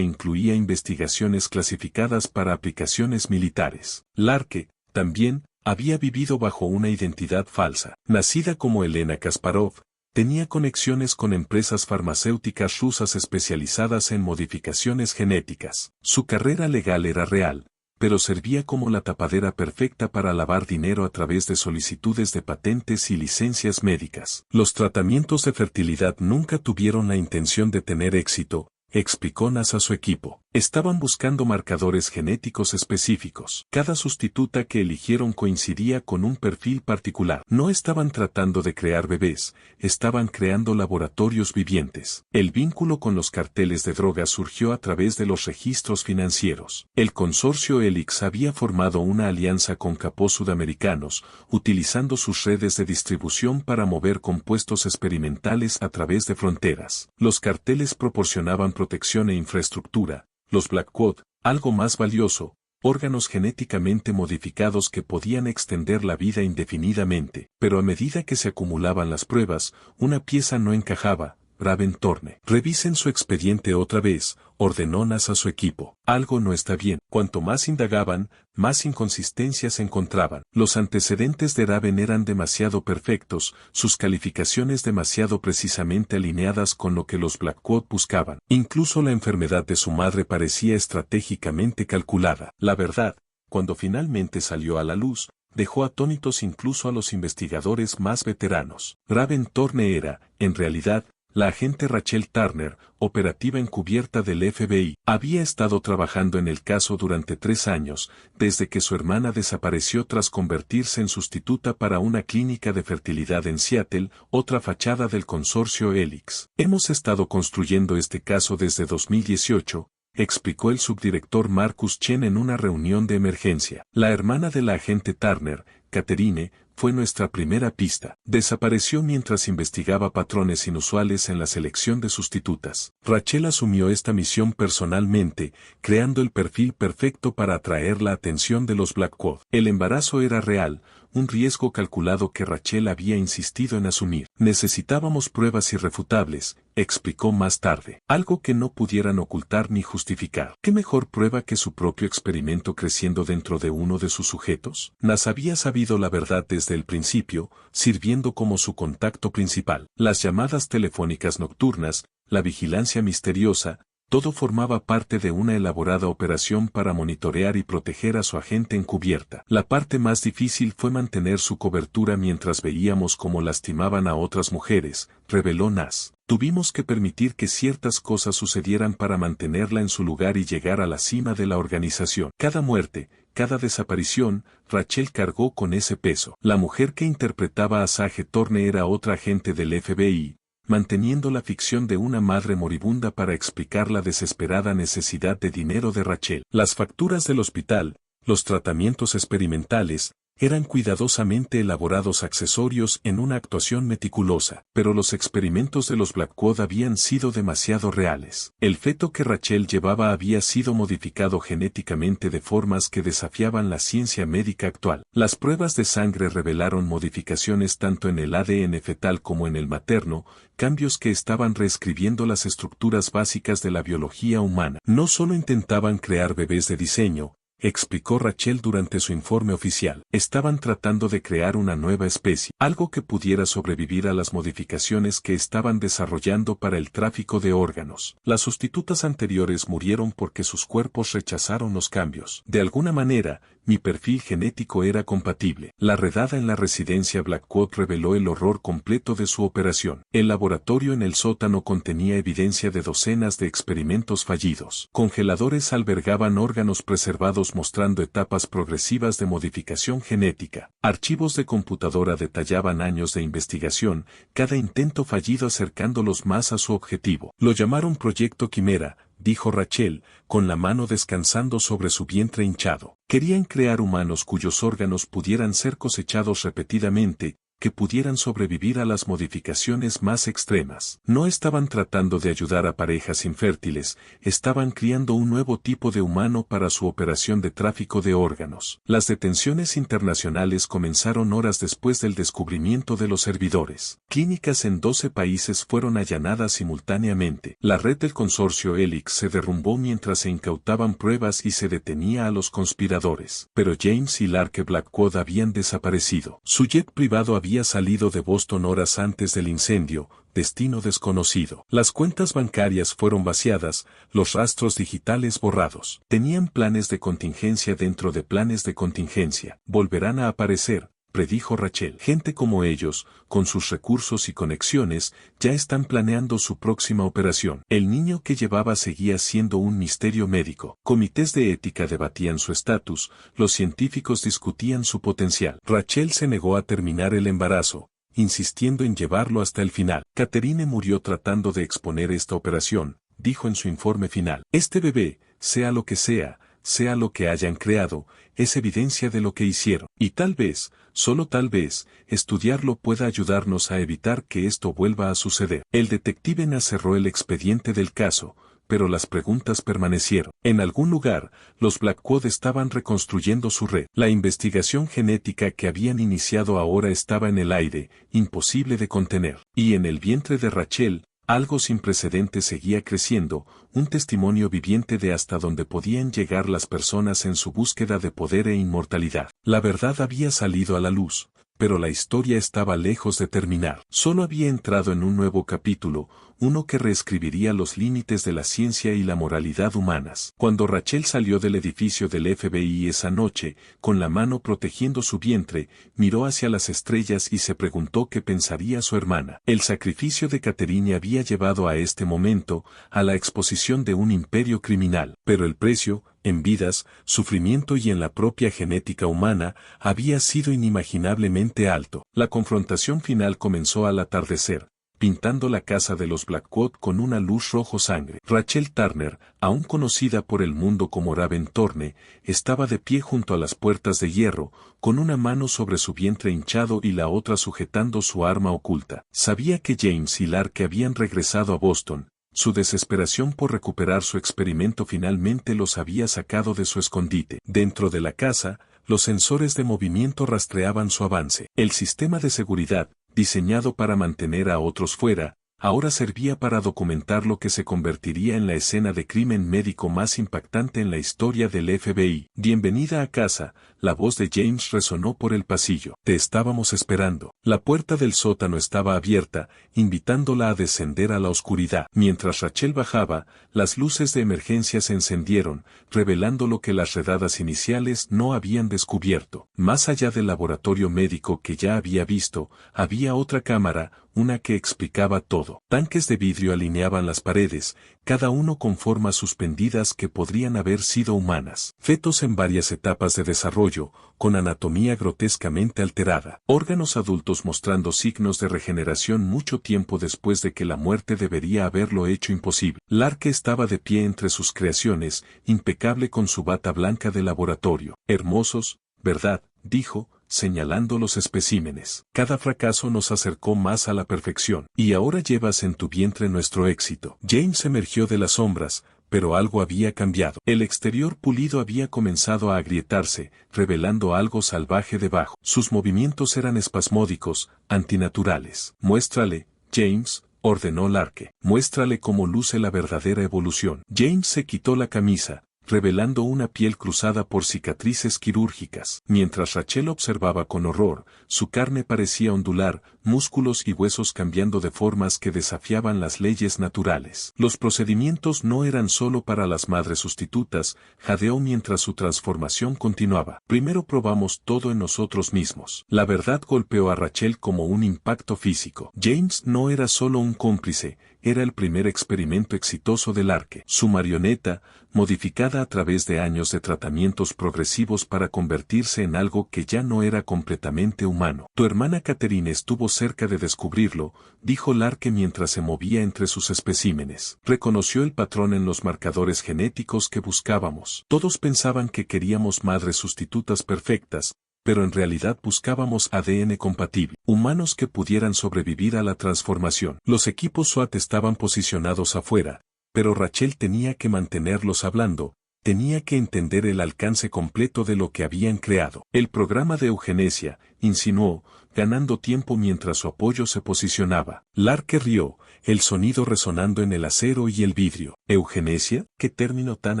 incluía investigaciones clasificadas para aplicaciones militares. Larke, también, había vivido bajo una identidad falsa. Nacida como Elena Kasparov, tenía conexiones con empresas farmacéuticas rusas especializadas en modificaciones genéticas. Su carrera legal era real, pero servía como la tapadera perfecta para lavar dinero a través de solicitudes de patentes y licencias médicas. Los tratamientos de fertilidad nunca tuvieron la intención de tener éxito, explicó Nas a su equipo. Estaban buscando marcadores genéticos específicos. Cada sustituta que eligieron coincidía con un perfil particular. No estaban tratando de crear bebés, estaban creando laboratorios vivientes. El vínculo con los carteles de drogas surgió a través de los registros financieros. El consorcio Helix había formado una alianza con capos sudamericanos, utilizando sus redes de distribución para mover compuestos experimentales a través de fronteras. Los carteles proporcionaban protección e infraestructura. Los Blackwood, algo más valioso, órganos genéticamente modificados que podían extender la vida indefinidamente. Pero a medida que se acumulaban las pruebas, una pieza no encajaba. Raven Thorne. Revisen su expediente otra vez, ordenó Nas a su equipo. Algo no está bien. Cuanto más indagaban, más inconsistencias encontraban. Los antecedentes de Raven eran demasiado perfectos, sus calificaciones demasiado precisamente alineadas con lo que los Blackwood buscaban. Incluso la enfermedad de su madre parecía estratégicamente calculada. La verdad, cuando finalmente salió a la luz, dejó atónitos incluso a los investigadores más veteranos. Raven Thorne era, en realidad, la agente Rachel Turner, operativa encubierta del FBI, había estado trabajando en el caso durante 3 años, desde que su hermana desapareció tras convertirse en sustituta para una clínica de fertilidad en Seattle, otra fachada del consorcio Helix. Hemos estado construyendo este caso desde 2018, explicó el subdirector Marcus Chen en una reunión de emergencia. La hermana de la agente Turner, Catherine, fue nuestra primera pista. Desapareció mientras investigaba patrones inusuales en la selección de sustitutas. Rachel asumió esta misión personalmente, creando el perfil perfecto para atraer la atención de los Blackwood. El embarazo era real, un riesgo calculado que Rachel había insistido en asumir. Necesitábamos pruebas irrefutables, explicó más tarde, algo que no pudieran ocultar ni justificar. ¿Qué mejor prueba que su propio experimento creciendo dentro de uno de sus sujetos? Nas había sabido la verdad desde el principio, sirviendo como su contacto principal. Las llamadas telefónicas nocturnas, la vigilancia misteriosa, todo formaba parte de una elaborada operación para monitorear y proteger a su agente encubierta. La parte más difícil fue mantener su cobertura mientras veíamos cómo lastimaban a otras mujeres, reveló Nas. Tuvimos que permitir que ciertas cosas sucedieran para mantenerla en su lugar y llegar a la cima de la organización. Cada muerte, cada desaparición, Rachel cargó con ese peso. La mujer que interpretaba a Sage Thorne era otra agente del FBI, manteniendo la ficción de una madre moribunda para explicar la desesperada necesidad de dinero de Rachel. Las facturas del hospital, los tratamientos experimentales, eran cuidadosamente elaborados accesorios en una actuación meticulosa, pero los experimentos de los Blackwood habían sido demasiado reales. El feto que Rachel llevaba había sido modificado genéticamente de formas que desafiaban la ciencia médica actual. Las pruebas de sangre revelaron modificaciones tanto en el ADN fetal como en el materno, cambios que estaban reescribiendo las estructuras básicas de la biología humana. No solo intentaban crear bebés de diseño, explicó Rachel durante su informe oficial. Estaban tratando de crear una nueva especie, algo que pudiera sobrevivir a las modificaciones que estaban desarrollando para el tráfico de órganos. Las sustitutas anteriores murieron porque sus cuerpos rechazaron los cambios. De alguna manera, mi perfil genético era compatible. La redada en la residencia Blackwood reveló el horror completo de su operación. El laboratorio en el sótano contenía evidencia de docenas de experimentos fallidos. Congeladores albergaban órganos preservados mostrando etapas progresivas de modificación genética. Archivos de computadora detallaban años de investigación, cada intento fallido acercándolos más a su objetivo. Lo llamaron Proyecto Quimera, dijo Rachel, con la mano descansando sobre su vientre hinchado. Querían crear humanos cuyos órganos pudieran ser cosechados repetidamente, que pudieran sobrevivir a las modificaciones más extremas. No estaban tratando de ayudar a parejas infértiles, estaban criando un nuevo tipo de humano para su operación de tráfico de órganos. Las detenciones internacionales comenzaron horas después del descubrimiento de los servidores. Clínicas en 12 países fueron allanadas simultáneamente. La red del consorcio Helix se derrumbó mientras se incautaban pruebas y se detenía a los conspiradores. Pero James y Larke Blackwood habían desaparecido. Su jet privado había salido de Boston horas antes del incendio, destino desconocido. Las cuentas bancarias fueron vaciadas, los rastros digitales borrados. Tenían planes de contingencia dentro de planes de contingencia. Volverán a aparecer, predijo Rachel. Gente como ellos, con sus recursos y conexiones, ya están planeando su próxima operación. El niño que llevaba seguía siendo un misterio médico. Comités de ética debatían su estatus, los científicos discutían su potencial. Rachel se negó a terminar el embarazo, insistiendo en llevarlo hasta el final. Catherine murió tratando de exponer esta operación, dijo en su informe final. Este bebé, sea lo que hayan creado, es evidencia de lo que hicieron. Y tal vez, solo tal vez, estudiarlo pueda ayudarnos a evitar que esto vuelva a suceder. El detective Nas cerró el expediente del caso, pero las preguntas permanecieron. En algún lugar, los Blackwood estaban reconstruyendo su red. La investigación genética que habían iniciado ahora estaba en el aire, imposible de contener. Y en el vientre de Rachel, algo sin precedentes seguía creciendo, un testimonio viviente de hasta dónde podían llegar las personas en su búsqueda de poder e inmortalidad. La verdad había salido a la luz, pero la historia estaba lejos de terminar. Solo había entrado en un nuevo capítulo, uno que reescribiría los límites de la ciencia y la moralidad humanas. Cuando Rachel salió del edificio del FBI esa noche, con la mano protegiendo su vientre, miró hacia las estrellas y se preguntó qué pensaría su hermana. El sacrificio de Catherine había llevado a este momento, a la exposición de un imperio criminal, pero el precio, en vidas, sufrimiento y en la propia genética humana, había sido inimaginablemente alto. La confrontación final comenzó al atardecer. pintando la casa de los Blackwood con una luz rojo sangre. Rachel Turner, aún conocida por el mundo como Raven Thorne, estaba de pie junto a las puertas de hierro, con una mano sobre su vientre hinchado y la otra sujetando su arma oculta. Sabía que James y Lark habían regresado a Boston. Su desesperación por recuperar su experimento finalmente los había sacado de su escondite. Dentro de la casa, los sensores de movimiento rastreaban su avance. El sistema de seguridad, diseñado para mantener a otros fuera, ahora servía para documentar lo que se convertiría en la escena de crimen médico más impactante en la historia del FBI. Bienvenida a casa, la voz de James resonó por el pasillo. Te estábamos esperando. La puerta del sótano estaba abierta, invitándola a descender a la oscuridad. Mientras Rachel bajaba, las luces de emergencia se encendieron, revelando lo que las redadas iniciales no habían descubierto. Más allá del laboratorio médico que ya había visto, había otra cámara, una que explicaba todo. Tanques de vidrio alineaban las paredes, cada uno con formas suspendidas que podrían haber sido humanas. Fetos en varias etapas de desarrollo, con anatomía grotescamente alterada. Órganos adultos mostrando signos de regeneración mucho tiempo después de que la muerte debería haberlo hecho imposible. Lark estaba de pie entre sus creaciones, impecable con su bata blanca de laboratorio. Hermosos, ¿verdad?, dijo, señalando los especímenes. Cada fracaso nos acercó más a la perfección. Y ahora llevas en tu vientre nuestro éxito. James emergió de las sombras, pero algo había cambiado. El exterior pulido había comenzado a agrietarse, revelando algo salvaje debajo. Sus movimientos eran espasmódicos, antinaturales. Muéstrale, James, ordenó Lark. Muéstrale cómo luce la verdadera evolución. James se quitó la camisa, revelando una piel cruzada por cicatrices quirúrgicas. Mientras Rachel observaba con horror, su carne parecía ondular, músculos y huesos cambiando de formas que desafiaban las leyes naturales. Los procedimientos no eran solo para las madres sustitutas, jadeó mientras su transformación continuaba. Primero probamos todo en nosotros mismos. La verdad golpeó a Rachel como un impacto físico. James no era solo un cómplice, era el primer experimento exitoso del Lark. Su marioneta, modificada a través de años de tratamientos progresivos para convertirse en algo que ya no era completamente humano. Tu hermana Catherine estuvo cerca de descubrirlo, dijo Lark mientras se movía entre sus especímenes. Reconoció el patrón en los marcadores genéticos que buscábamos. Todos pensaban que queríamos madres sustitutas perfectas, pero en realidad buscábamos ADN compatible, humanos que pudieran sobrevivir a la transformación. Los equipos SWAT estaban posicionados afuera, pero Rachel tenía que mantenerlos hablando, tenía que entender el alcance completo de lo que habían creado. El programa de eugenesia, insinuó, ganando tiempo mientras su apoyo se posicionaba. Lark rió, el sonido resonando en el acero y el vidrio. ¿Eugenesia? ¿Qué término tan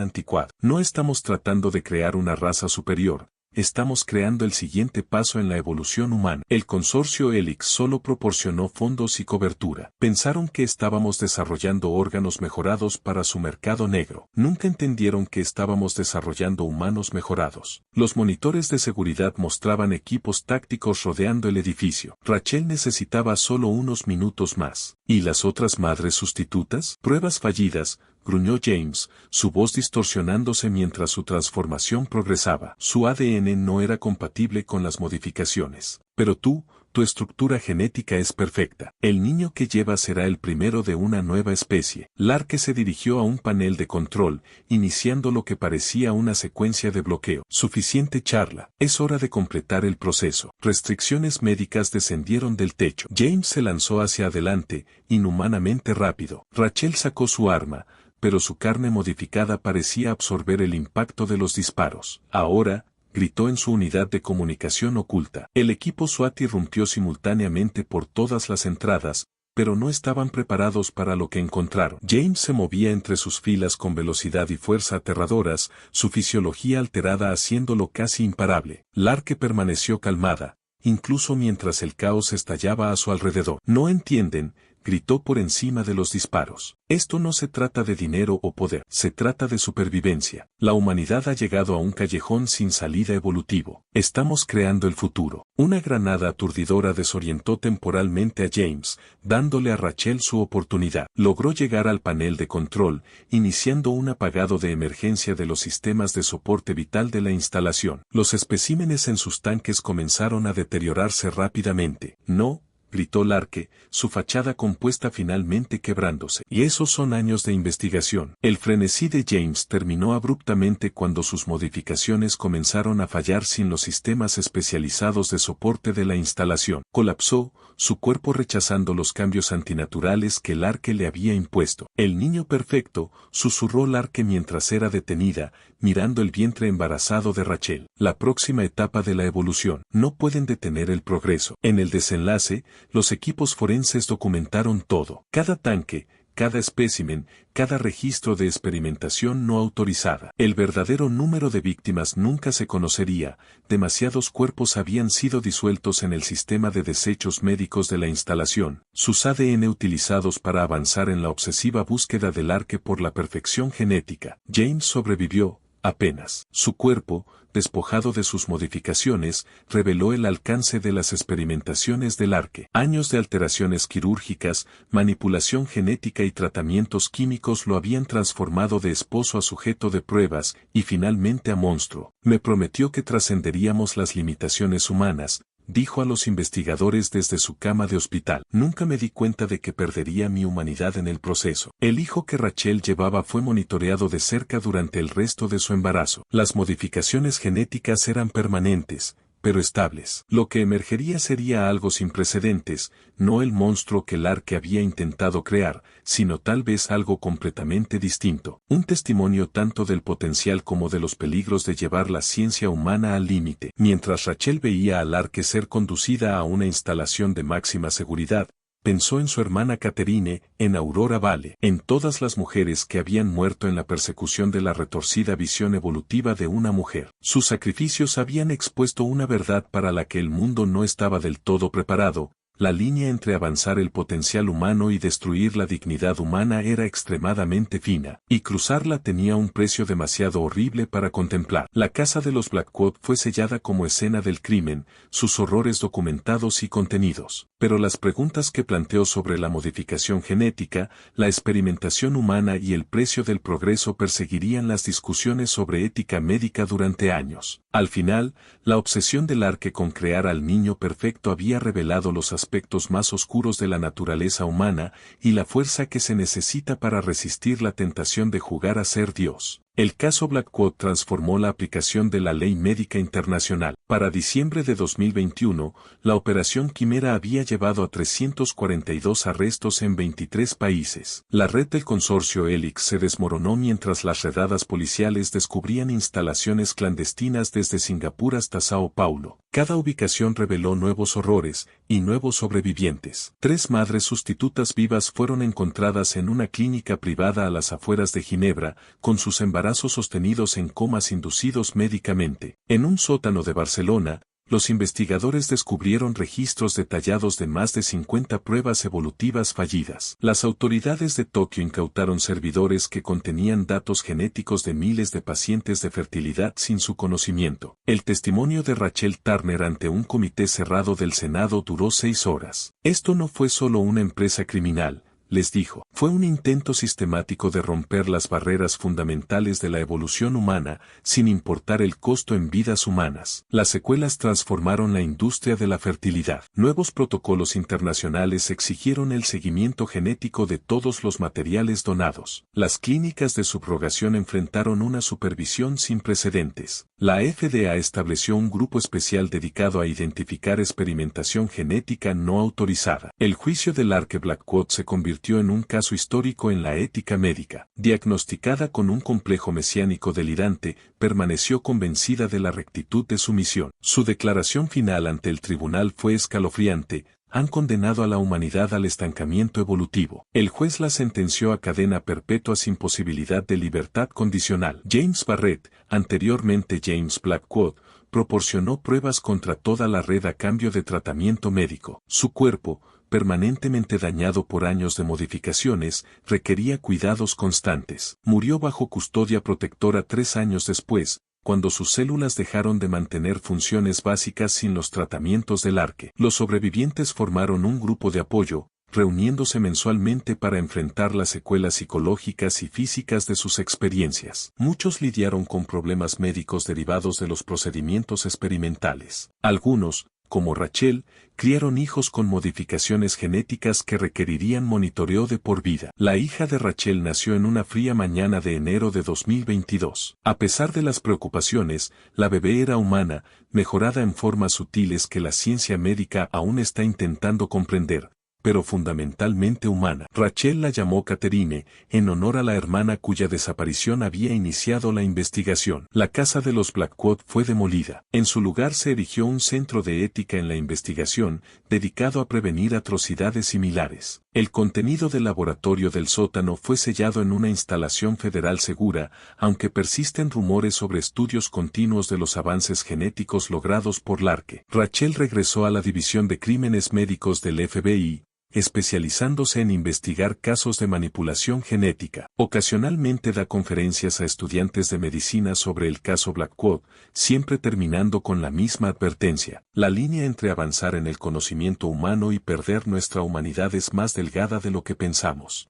anticuado? No estamos tratando de crear una raza superior. Estamos creando el siguiente paso en la evolución humana. El consorcio Helix solo proporcionó fondos y cobertura. Pensaron que estábamos desarrollando órganos mejorados para su mercado negro. Nunca entendieron que estábamos desarrollando humanos mejorados. Los monitores de seguridad mostraban equipos tácticos rodeando el edificio. Rachel necesitaba solo unos minutos más. ¿Y las otras madres sustitutas? Pruebas fallidas, gruñó James, su voz distorsionándose mientras su transformación progresaba. Su ADN no era compatible con las modificaciones. Pero tu estructura genética es perfecta. El niño que lleva será el primero de una nueva especie. Lark se dirigió a un panel de control, iniciando lo que parecía una secuencia de bloqueo. Suficiente charla. Es hora de completar el proceso. Restricciones médicas descendieron del techo. James se lanzó hacia adelante, inhumanamente rápido. Rachel sacó su arma, pero su carne modificada parecía absorber el impacto de los disparos. Ahora, gritó en su unidad de comunicación oculta. El equipo SWAT irrumpió simultáneamente por todas las entradas, pero no estaban preparados para lo que encontraron. James se movía entre sus filas con velocidad y fuerza aterradoras, su fisiología alterada haciéndolo casi imparable. Lark permaneció calmada, incluso mientras el caos estallaba a su alrededor. No entienden, gritó por encima de los disparos. Esto no se trata de dinero o poder, se trata de supervivencia. La humanidad ha llegado a un callejón sin salida evolutivo. Estamos creando el futuro. Una granada aturdidora desorientó temporalmente a James, dándole a Rachel su oportunidad. Logró llegar al panel de control, iniciando un apagado de emergencia de los sistemas de soporte vital de la instalación. Los especímenes en sus tanques comenzaron a deteriorarse rápidamente. No, gritó Larke, su fachada compuesta finalmente quebrándose. Y esos son años de investigación. El frenesí de James terminó abruptamente cuando sus modificaciones comenzaron a fallar sin los sistemas especializados de soporte de la instalación. Colapsó, su cuerpo rechazando los cambios antinaturales que Larke le había impuesto. El niño perfecto, susurró Larke mientras era detenida, mirando el vientre embarazado de Rachel. La próxima etapa de la evolución. No pueden detener el progreso. En el desenlace, los equipos forenses documentaron todo. Cada tanque, cada espécimen, cada registro de experimentación no autorizada. El verdadero número de víctimas nunca se conocería, demasiados cuerpos habían sido disueltos en el sistema de desechos médicos de la instalación, sus ADN utilizados para avanzar en la obsesiva búsqueda del Larke por la perfección genética. James sobrevivió, apenas. Su cuerpo, despojado de sus modificaciones, reveló el alcance de las experimentaciones del Larke. Años de alteraciones quirúrgicas, manipulación genética y tratamientos químicos lo habían transformado de esposo a sujeto de pruebas, y finalmente a monstruo. Me prometió que trascenderíamos las limitaciones humanas, dijo a los investigadores desde su cama de hospital. Nunca me di cuenta de que perdería mi humanidad en el proceso. El hijo que Rachel llevaba fue monitoreado de cerca durante el resto de su embarazo. Las modificaciones genéticas eran permanentes, pero estables. Lo que emergería sería algo sin precedentes, no el monstruo que Larke había intentado crear, sino tal vez algo completamente distinto. Un testimonio tanto del potencial como de los peligros de llevar la ciencia humana al límite. Mientras Rachel veía a Larke ser conducida a una instalación de máxima seguridad, pensó en su hermana Catherine, en Aurora Vale, en todas las mujeres que habían muerto en la persecución de la retorcida visión evolutiva de una mujer. Sus sacrificios habían expuesto una verdad para la que el mundo no estaba del todo preparado. La línea entre avanzar el potencial humano y destruir la dignidad humana era extremadamente fina, y cruzarla tenía un precio demasiado horrible para contemplar. La casa de los Blackwood fue sellada como escena del crimen, sus horrores documentados y contenidos. Pero las preguntas que planteó sobre la modificación genética, la experimentación humana y el precio del progreso perseguirían las discusiones sobre ética médica durante años. Al final, la obsesión del Larke con crear al niño perfecto había revelado los aspectos más oscuros de la naturaleza humana y la fuerza que se necesita para resistir la tentación de jugar a ser Dios. El caso Blackwood transformó la aplicación de la ley médica internacional. Para diciembre de 2021, la Operación Quimera había llevado a 342 arrestos en 23 países. La red del consorcio Helix se desmoronó mientras las redadas policiales descubrían instalaciones clandestinas desde Singapur hasta Sao Paulo. Cada ubicación reveló nuevos horrores y nuevos sobrevivientes. 3 madres sustitutas vivas fueron encontradas en una clínica privada a las afueras de Ginebra, con sus embarazos sostenidos en comas inducidos médicamente. En un sótano de Barcelona, los investigadores descubrieron registros detallados de más de 50 pruebas evolutivas fallidas. Las autoridades de Tokio incautaron servidores que contenían datos genéticos de miles de pacientes de fertilidad sin su conocimiento. El testimonio de Rachel Turner ante un comité cerrado del Senado duró 6 horas. Esto no fue solo una empresa criminal, les dijo, fue un intento sistemático de romper las barreras fundamentales de la evolución humana, sin importar el costo en vidas humanas. Las secuelas transformaron la industria de la fertilidad. Nuevos protocolos internacionales exigieron el seguimiento genético de todos los materiales donados. Las clínicas de subrogación enfrentaron una supervisión sin precedentes. La FDA estableció un grupo especial dedicado a identificar experimentación genética no autorizada. El juicio del Larke Blackwood se convirtió en un caso histórico en la ética médica. Diagnosticada con un complejo mesiánico delirante, permaneció convencida de la rectitud de su misión. Su declaración final ante el tribunal fue escalofriante: han condenado a la humanidad al estancamiento evolutivo. El juez la sentenció a cadena perpetua sin posibilidad de libertad condicional. James Barrett, anteriormente James Blackwood, proporcionó pruebas contra toda la red a cambio de tratamiento médico. Su cuerpo, permanentemente dañado por años de modificaciones, requería cuidados constantes. Murió bajo custodia protectora 3 años después, cuando sus células dejaron de mantener funciones básicas sin los tratamientos del Larke. Los sobrevivientes formaron un grupo de apoyo, reuniéndose mensualmente para enfrentar las secuelas psicológicas y físicas de sus experiencias. Muchos lidiaron con problemas médicos derivados de los procedimientos experimentales. Algunos, como Rachel, criaron hijos con modificaciones genéticas que requerirían monitoreo de por vida. La hija de Rachel nació en una fría mañana de enero de 2022. A pesar de las preocupaciones, la bebé era humana, mejorada en formas sutiles que la ciencia médica aún está intentando comprender, pero fundamentalmente humana. Rachel la llamó Catherine, en honor a la hermana cuya desaparición había iniciado la investigación. La casa de los Blackwood fue demolida. En su lugar se erigió un centro de ética en la investigación, dedicado a prevenir atrocidades similares. El contenido del laboratorio del sótano fue sellado en una instalación federal segura, aunque persisten rumores sobre estudios continuos de los avances genéticos logrados por Larke. Rachel regresó a la División de Crímenes Médicos del FBI, especializándose en investigar casos de manipulación genética. Ocasionalmente da conferencias a estudiantes de medicina sobre el caso Blackwood, siempre terminando con la misma advertencia. La línea entre avanzar en el conocimiento humano y perder nuestra humanidad es más delgada de lo que pensamos.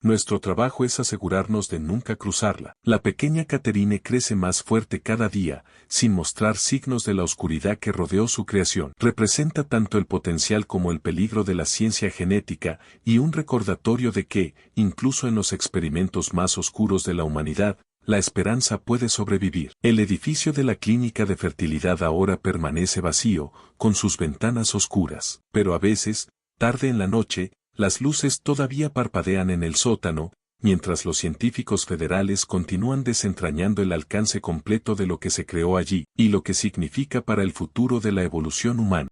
Nuestro trabajo es asegurarnos de nunca cruzarla. La pequeña Catherine crece más fuerte cada día, sin mostrar signos de la oscuridad que rodeó su creación. Representa tanto el potencial como el peligro de la ciencia genética y un recordatorio de que, incluso en los experimentos más oscuros de la humanidad, la esperanza puede sobrevivir. El edificio de la clínica de fertilidad ahora permanece vacío, con sus ventanas oscuras. Pero a veces, tarde en la noche, las luces todavía parpadean en el sótano, mientras los científicos federales continúan desentrañando el alcance completo de lo que se creó allí, y lo que significa para el futuro de la evolución humana.